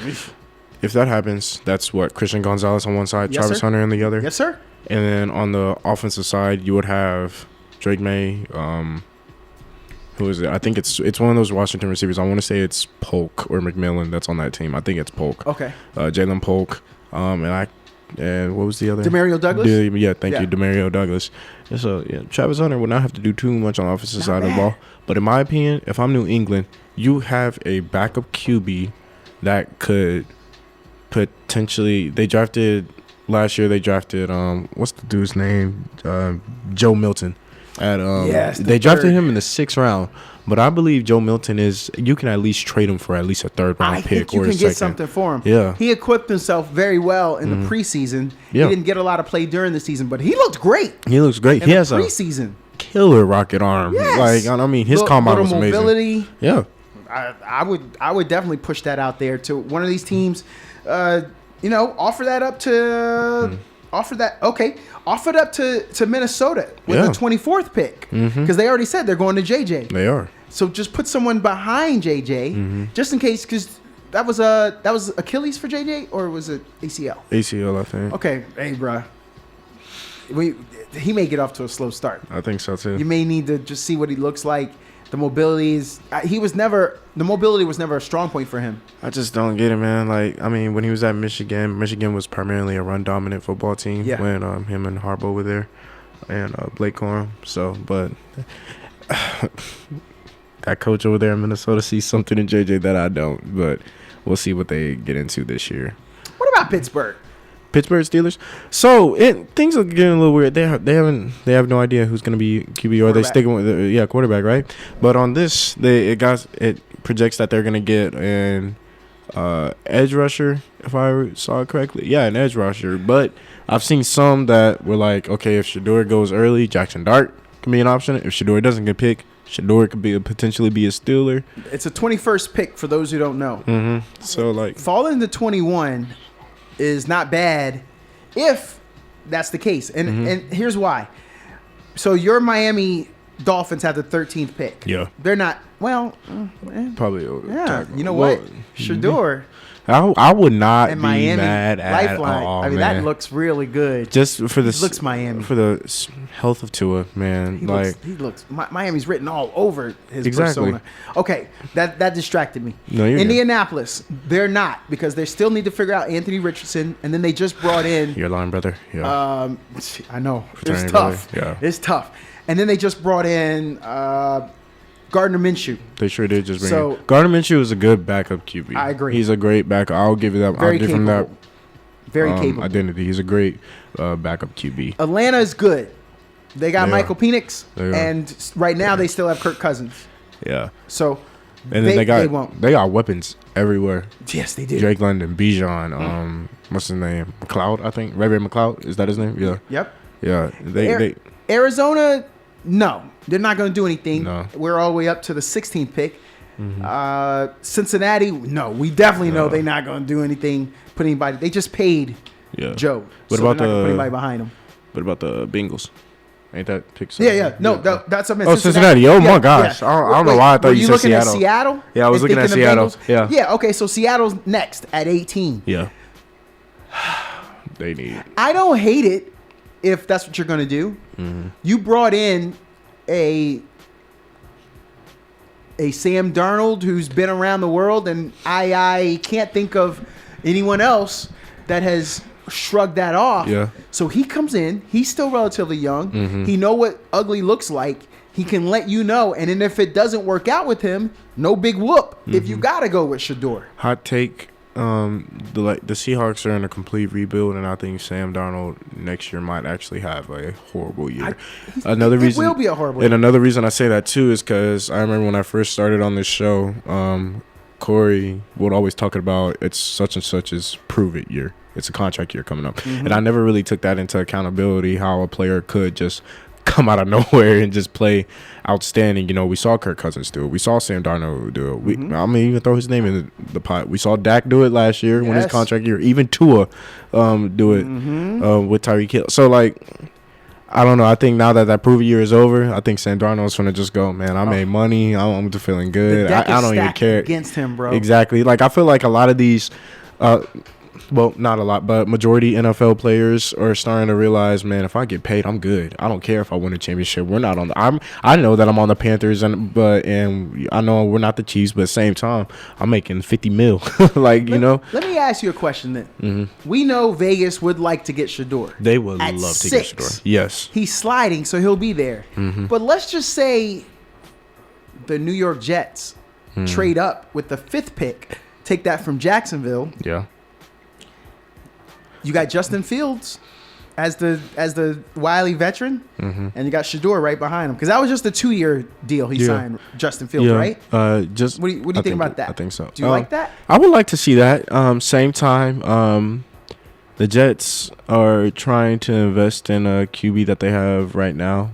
If that happens, that's what Christian Gonzalez on one side, Yes, Travis sir. Hunter on the other. Yes, sir. And then on the offensive side, you would have Drake May. Who is it? I think it's one of those Washington receivers. I want to say it's Polk or McMillan that's on that team. I think it's Polk. Okay. Jalen Polk. And what was the other? Demario Douglas? Yeah, thank Yeah. you, Demario Douglas. And so, yeah, Travis Hunter would not have to do too much on the offensive side of the ball. But in my opinion, if I'm New England, you have a backup QB that could potentially. Last year they drafted what's the dude's name? Joe Milton. They drafted him in the 6th round. But I believe Joe Milton you can at least trade him for at least a 3rd round pick think you or a can second. get something for him. Yeah. He equipped himself very well in the preseason. Yeah. He didn't get a lot of play during the season, but he looked great He looks great. in He the has preseason. a killer rocket arm. Yes. Like, I mean, his combine was amazing. Mobility. Yeah. I would definitely push that out there to one of these teams. Offer that up to offer it up to Minnesota with the 24th pick, because they already said they're going to JJ. They are. So just put someone behind JJ, just in case, because that was Achilles for JJ, or was it ACL? ACL, I think. Okay, hey, bruh. He may get off to a slow start. I think so too. You may need to just see what he looks like. The mobility the mobility was never a strong point for him. I just don't get it, man. Like, I mean, when he was at Michigan was primarily a run-dominant football team when him and Harbaugh were there, and Blake Corum. So, but that coach over there in Minnesota sees something in JJ that I don't. But we'll see what they get into this year. What about Pittsburgh? Pittsburgh Steelers. So things are getting a little weird. They have no idea who's going to be QB. Are they sticking with quarterback, right? But on this, it projects that they're going to get an edge rusher, if I saw it correctly. Yeah, an edge rusher. But I've seen some that were like, okay, if Shador goes early, Jackson Dart can be an option. If Shador doesn't get picked, Shador could potentially be a Steeler. It's a 21st pick for those who don't know. Mm-hmm. So like falling to 21 is not bad if that's the case. And here's why. So your Miami Dolphins have the 13th pick. Yeah. They're not, probably. you know what? Shador I would not and be Miami mad at Lifeline. all, I mean, man. that looks really good. Just for the looks Miami. for the health of Tua, man. He looks Miami's written all over his Exactly. persona. Okay, that distracted me. No, you're good. Indianapolis, they're not, because they still need to figure out Anthony Richardson, and then they just brought in. Your line, brother. Yeah. I know Fraternity it's tough. brother, yeah. It's tough. And then they just brought in Gardner Minshew. They sure did just bring So- him. Gardner Minshew is a good backup QB. I agree. He's a great backup. I'll give you that. Very I'll give him that capable. Very capable. identity. He's a great backup QB. Atlanta is good. They got They Michael are. Penix, They are. and right now they still have Kirk Cousins. Yeah. So And then they won't. got weapons everywhere. Yes, they do. Drake London, Bijan, what's his name? McLeod, I think. Ray McLeod, is that his name? Yeah. Yep. Yeah. They Arizona, no, they're not going to do anything. No. We're all the way up to the 16th pick. Cincinnati, no, we definitely know they're not going to do anything. Put anybody. They just paid Joe. What so about they're not gonna the- put anybody behind them? What about the Bengals? Ain't that pick? Yeah. No, that's what I meant. Oh, Cincinnati. Oh, my gosh. Yeah. I don't know why I thought Were you said looking Seattle. at Seattle? Yeah, I was And looking at thinking of Seattle. Bengals? Yeah. Yeah. Okay. So Seattle's next at 18. Yeah. They need. I don't hate it if that's what you're going to do. You brought in a Sam Darnold who's been around the world, and I can't think of anyone else that has shrugged that off. Yeah. So he comes in. He's still relatively young. He know what ugly looks like. He can let you know. And then if it doesn't work out with him, no big whoop. If you got to go with Shador. Hot take. The Seahawks are in a complete rebuild, and I think Sam Darnold next year might actually have a horrible year. It will be a horrible year. And another reason I say that too is because I remember when I first started on this show, Corey would always talk about it's such and such's prove it year. It's a contract year coming up. And I never really took that into accountability, how a player could just come out of nowhere and just play outstanding. You know, we saw Kirk Cousins do it. We saw Sam Darnold do it. I'm going to even throw his name in the pot. We saw Dak do it last year when his contract year. Even Tua do it with Tyreek Hill. So, like, I don't know. I think now that prove it year is over, I think Sam Darnold's going to just go, man, I made money. I'm just feeling good. I don't even care. Against him, bro. Exactly. Like, I feel like a lot of these well, not a lot, but majority NFL players are starting to realize, man, if I get paid, I'm good. I don't care if I win a championship. We're not on the. I know that I'm on the Panthers, and I know we're not the Chiefs, but at the same time, I'm making $50 million. Like, you know. Let me ask you a question then. We know Vegas would like to get Shador. They would at love to 6. get Shador. Yes. He's sliding, so he'll be there. But let's just say the New York Jets trade up with the 5th pick, take that from Jacksonville. Yeah. You got Justin Fields as the wily veteran, and you got Shador right behind him, because that was just a 2-year deal he signed, Justin Fields, right? Just what do you think about that? I think so. Do you like that? I would like to see that. Same time, the Jets are trying to invest in a QB that they have right now,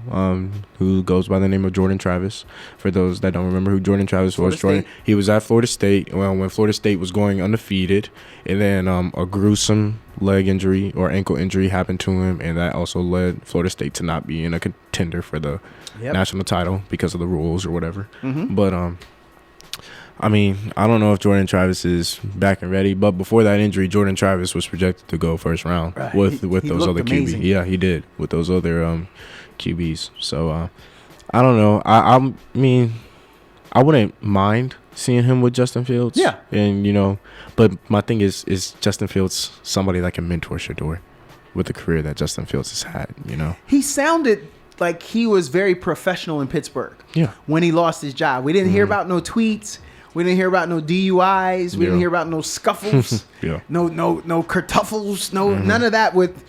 who goes by the name of Jordan Travis. For those that don't remember who Jordan Travis was, he was at Florida State when Florida State was going undefeated, and then a gruesome leg injury or ankle injury happened to him, and that also led Florida State to not be in a contender for the national title because of the rules or whatever. But I mean, I don't know if Jordan Travis is back and ready, but before that injury, Jordan Travis was projected to go first round with those other QBs. Yeah, he did with those other QBs. So I don't know. I mean, I wouldn't mind seeing him with Justin Fields. Yeah. And, you know, but my thing is Justin Fields somebody that can mentor Shador with the career that Justin Fields has had, you know? He sounded like he was very professional in Pittsburgh. Yeah. When he lost his job. We didn't hear about no tweets. We didn't hear about no DUIs. We didn't hear about no scuffles. No kertuffles. None of that with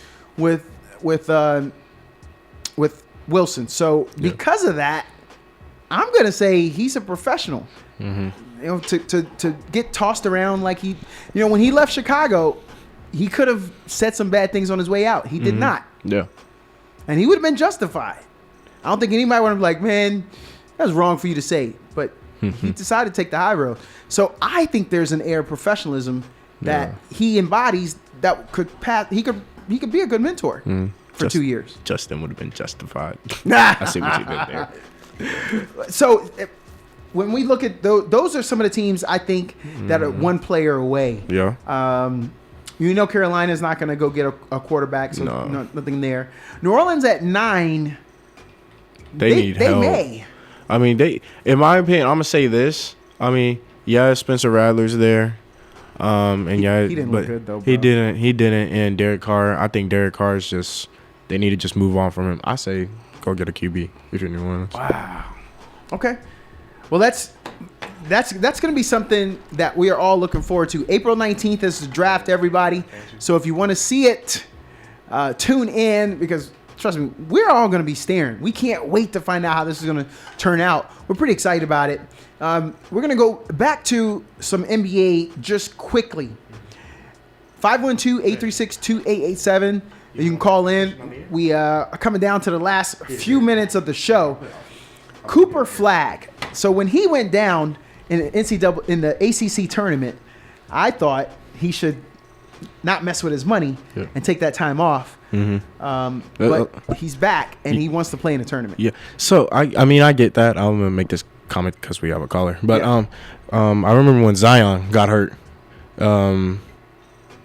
Wilson. So because of that, I'm gonna say he's a professional. You know, to get tossed around like he, you know, when he left Chicago, he could have said some bad things on his way out. He did not. Yeah. And he would have been justified. I don't think anybody would have been like, man, that was wrong for you to say. But he decided to take the high road. So I think there's an air of professionalism that he embodies that could pass. He could be a good mentor for 2 years. Justin would have been justified. I see what you did there. So when we look at those are some of the teams I think that are one player away. Yeah. You know, Carolina's not going to go get a quarterback, so nothing there. New Orleans at 9. They need help. They may. I mean, in my opinion, I'm gonna say this. I mean, yeah, Spencer Rattler's there. And he didn't look good though, bro. He didn't. And Derek Carr, I think Derek Carr is just, they need to just move on from him. I say go get a QB if you're New Orleans. Wow. Okay. Well, that's going to be something that we are all looking forward to. April 19th is the draft, everybody. So if you want to see it, tune in, because trust me, we're all going to be staring. We can't wait to find out how this is going to turn out. We're pretty excited about it. We're going to go back to some NBA just quickly. 512-836-2887. You can call in. We are coming down to the last few minutes of the show. Cooper Flagg. So when he went down in the ACC tournament, I thought he should not mess with his money and take that time off. But he's back and he wants to play in the tournament. Yeah. So I mean, I get that. I'm gonna make this comment because we have a caller. But I remember when Zion got hurt,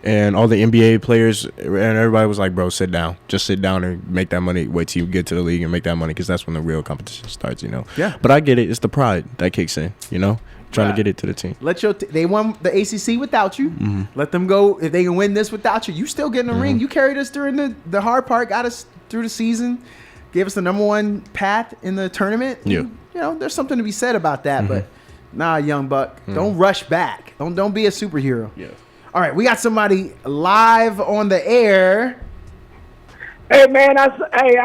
and all the NBA players and everybody was like, "Bro, sit down. Just sit down and make that money. Wait till you get to the league and make that money, because that's when the real competition starts." You know. Yeah. But I get it. It's the pride that kicks in. You know. Trying to get it to the team. They won the ACC without you. Let them go. If they can win this without you, you still get in the ring. You carried us during the hard part, got us through the season, gave us the #1 path in the tournament. Yeah. You know, there's something to be said about that. But nah, young buck, don't rush back. Don't be a superhero. Yeah. All right, we got somebody live on the air. Hey man, I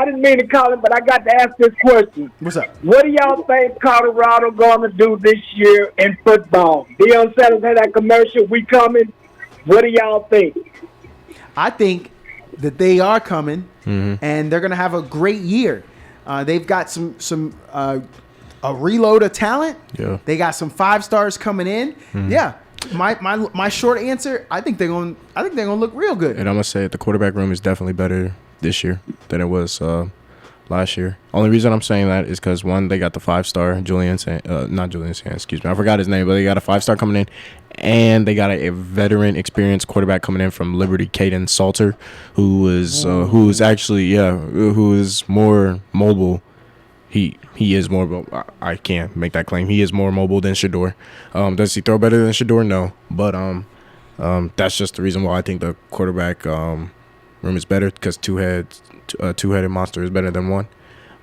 didn't mean to call it, but I got to ask this question. What's up? What do y'all think Colorado going to do this year in football? Deion Sanders had that commercial. We coming. What do y'all think? I think that they are coming, and they're going to have a great year. They've got some a reload of talent. Yeah. They got some 5 stars coming in. Yeah. My short answer, I think they're going to look real good. And I'm gonna say it, the quarterback room is definitely better this year than it was last year. Only reason I'm saying that is because, one, they got the 5-star not Julian Sands, excuse me, I forgot his name, but they got a 5-star coming in, and they got a veteran, experienced quarterback coming in from Liberty, Caden Salter, who is more mobile. He is more. I can't make that claim. He is more mobile than Shador. Does he throw better than Shador? No, but that's just the reason why I think the quarterback room is better, because two-headed monster is better than one.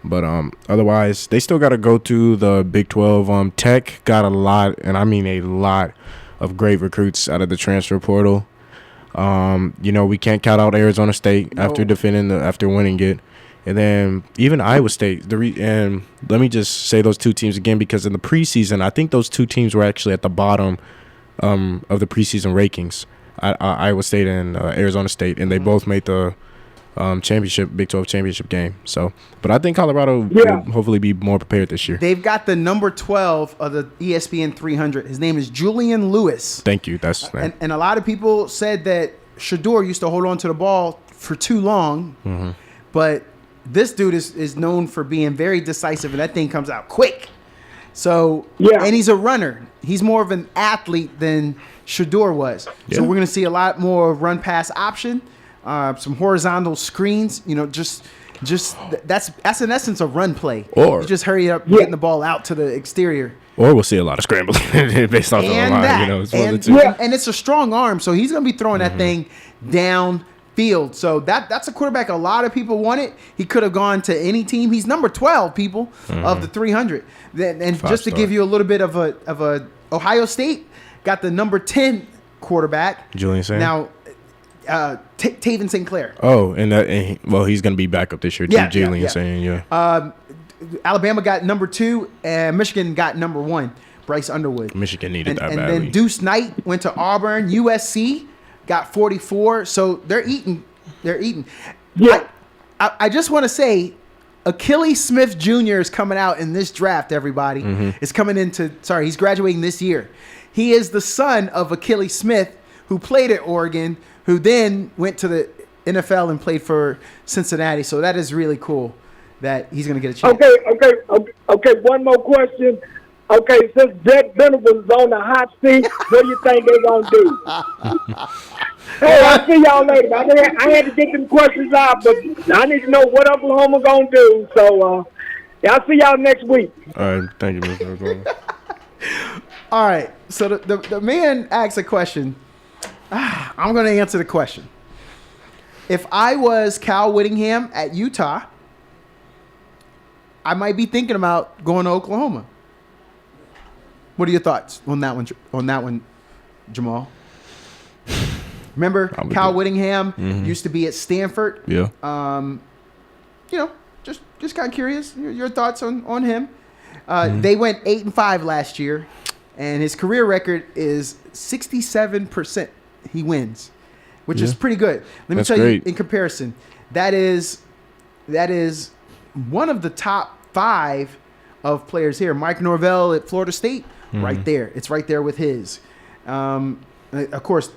But otherwise, they still got to go to the Big 12. Tech got a lot, and I mean a lot, of great recruits out of the transfer portal. We can't count out Arizona State after winning it. And then even Iowa State. And let me just say those two teams again, because in the preseason, I think those two teams were actually at the bottom of the preseason rankings. Iowa State and Arizona State, and they both made the Big 12 championship game. So, but I think Colorado will hopefully be more prepared this year. They've got the number 12 of the ESPN 300. His name is Julian Lewis. Thank you. That's his name. And a lot of people said that Shador used to hold on to the ball for too long, but this dude is known for being very decisive, and that thing comes out quick. So, and he's a runner. He's more of an athlete than Shador was. Yeah. So we're going to see a lot more run-pass option, some horizontal screens. Just that's in essence a run play. Or you just hurry up, getting the ball out to the exterior. Or we'll see a lot of scrambling based off the line. And it's a strong arm, so he's going to be throwing that thing down field. So that's a quarterback a lot of people wanted. He could have gone to any team. He's number 12, people, of the 300. And just to give you a little bit of a Ohio State got the number 10 quarterback, Julian Sands. Now Taven St. Clair. Oh, he's going to be back up this year too. Julian Sands. Alabama got number 2, and Michigan got number 1, Bryce Underwood. Michigan needed that badly. And then Deuce Knight went to Auburn. USC got 44, so they're eating. Yeah. I just want to say, Achilles Smith Jr. is coming out in this draft, everybody. Is coming he's graduating this year. He is the son of Achilles Smith, who played at Oregon, who then went to the NFL and played for Cincinnati. So that is really cool that he's going to get a chance. Okay, one more question. Okay, since Jack Venables is on the hot seat, what do you think they're going to do? Hey, I'll see y'all later. I had to get them questions out, but I need to know what Oklahoma going to do. So, I'll see y'all next week. All right, thank you, Mr. Oklahoma. All right, so the man asks a question. I'm going to answer the question. If I was Cal Whittingham at Utah, I might be thinking about going to Oklahoma. What are your thoughts on that one, Jamal? Remember, Cal Whittingham used to be at Stanford. Yeah. Just kind of curious. Your thoughts on him? They went 8-5 last year, and his career record is 67%. He wins, which is pretty good. Let me tell you, in comparison, that is one of the top 5 of players here. Mike Norvell at Florida State, right there. It's right there with his. Of course,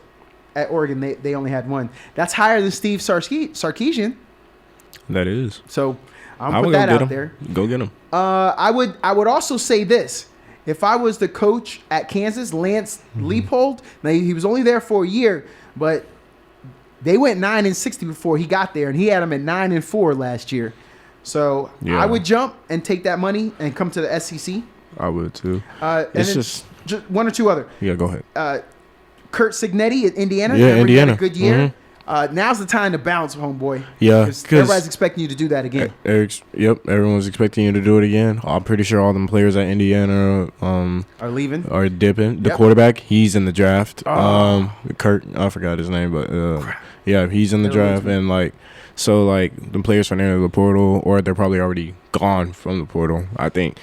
at Oregon, they only had 1. That's higher than Steve Sarkisian. That is. So I'll put that out there. Go get him. I would also say this. If I was the coach at Kansas, Lance Leipold, now he was only there for a year, but they went 9-60 before he got there, and he had them at 9-4 last year. So I would jump and take that money and come to the SEC. I would too. It's just one or two other. Yeah, go ahead. Kurt Signetti at Indiana. Yeah, Indiana. Had a good year. Now's the time to bounce, homeboy. Yeah, because everybody's expecting you to do that again. Everyone's expecting you to do it again. I'm pretty sure all them players at Indiana are leaving, are dipping. The quarterback, he's in the draft. Kurt, I forgot his name, but he's in the draft, and So like the players from the portal, or they're probably already gone from the portal. I think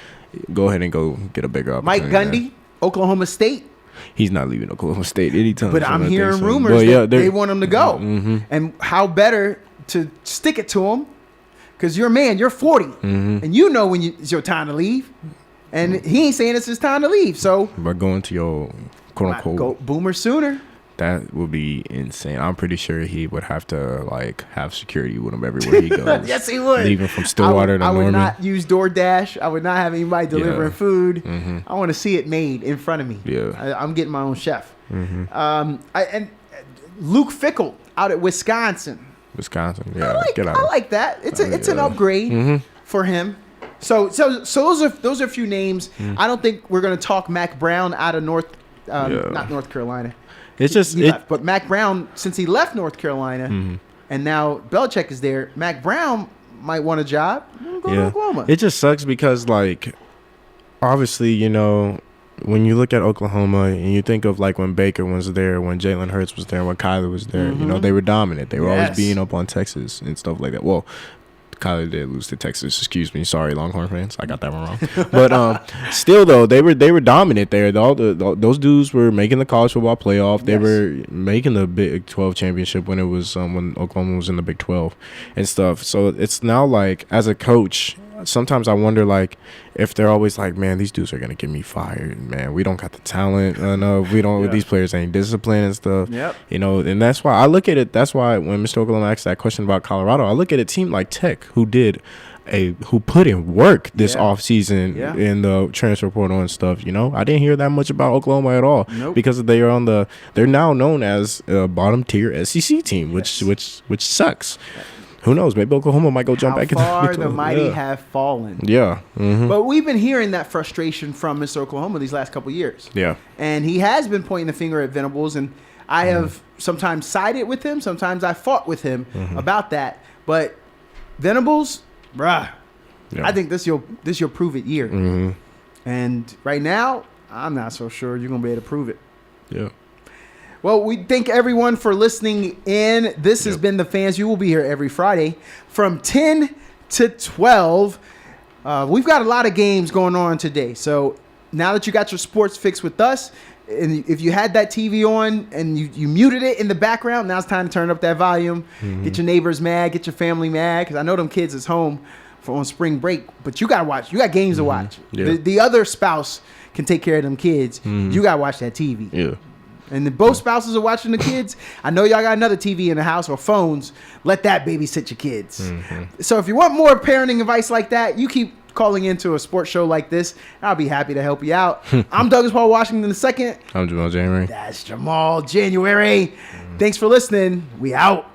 go ahead and go get a bigger Mike opportunity Gundy, Oklahoma State. He's not leaving Oklahoma State anytime. But soon, I'm I think hearing so. rumors But that they want him to go. Mm-hmm. And how better to stick it to him, because you're a man, you're 40, and you know when it's your time to leave. And he ain't saying it's his time to leave. So, But going to your quote unquote go Boomer Sooner. that would be insane. I'm pretty sure he would have to like have security with him everywhere he goes. Yes, he would. Leaving from Stillwater to I would Norman. not use DoorDash. I would not have anybody delivering Yeah. food. Mm-hmm. I want to see it made in front of me. Yeah. I'm getting my own chef. Mm-hmm. And Luke Fickell out at Wisconsin. Wisconsin. Yeah. Get out. I like that. It's an upgrade Mm-hmm. for him. So those are a few names. Mm. I don't think we're gonna talk Mac Brown out of not North Carolina. It's just He left. But Mac Brown, since he left North Carolina, Mm-hmm. and now Belichick is there, Mac Brown might want a job. Go to Oklahoma. It just sucks because, like, obviously, you know, when you look at Oklahoma and you think of, like, when Baker was there, when Jalen Hurts was there, when Kyler was there, you know, they were dominant. They were always Yes. beating up on Texas and stuff like that. Well, Kyler did lose to Texas. Excuse me. Sorry, Longhorn fans. I got that one wrong. But still, though, they were dominant there. Those dudes were making the college football playoff. They Yes. were making the Big 12 championship when it was when Oklahoma was in the Big 12 and stuff. So it's now like, as a coach, sometimes I wonder, like, if they're always like, man, these dudes are gonna get me fired. Man, we don't got the talent. No, we don't. Yeah. These players ain't disciplined and stuff. Yep. You know, and that's why I look at it. That's why when Mr. Oklahoma asked that question about Colorado, I look at a team like Tech who put in work this offseason in the transfer portal and stuff. You know, I didn't hear that much about Oklahoma at all because they're now known as a bottom tier SEC team, which sucks. Who knows? Maybe Oklahoma might go jump back into How far Big the 12. mighty Yeah. have fallen. Yeah. Mm-hmm. But we've been hearing that frustration from Mr. Oklahoma these last couple years. Yeah. And he has been pointing the finger at Venables, and I have sometimes sided with him, sometimes I fought with him about that. But Venables, bruh, Yeah. I think this your prove it year. Mm-hmm. And right now, I'm not so sure you're gonna be able to prove it. Yeah. Well, we thank everyone for listening in. This has been The Fans. You will be here every Friday from 10 to 12. We've got a lot of games going on today. So now that you got your sports fix with us, and if you had that TV on and you muted it in the background, now it's time to turn up that volume. Get your neighbors mad, get your family mad, because I know them kids is home on spring break, but you got to watch. You got games to watch. Yeah. The other spouse can take care of them kids. You got to watch that TV. Yeah. And if both spouses are watching the kids, I know y'all got another TV in the house or phones. Let that babysit your kids. So if you want more parenting advice like that, you keep calling into a sports show like this. I'll be happy to help you out. I'm Douglas Paul Washington II. I'm Jamal January. That's Jamal January. Thanks for listening. We out.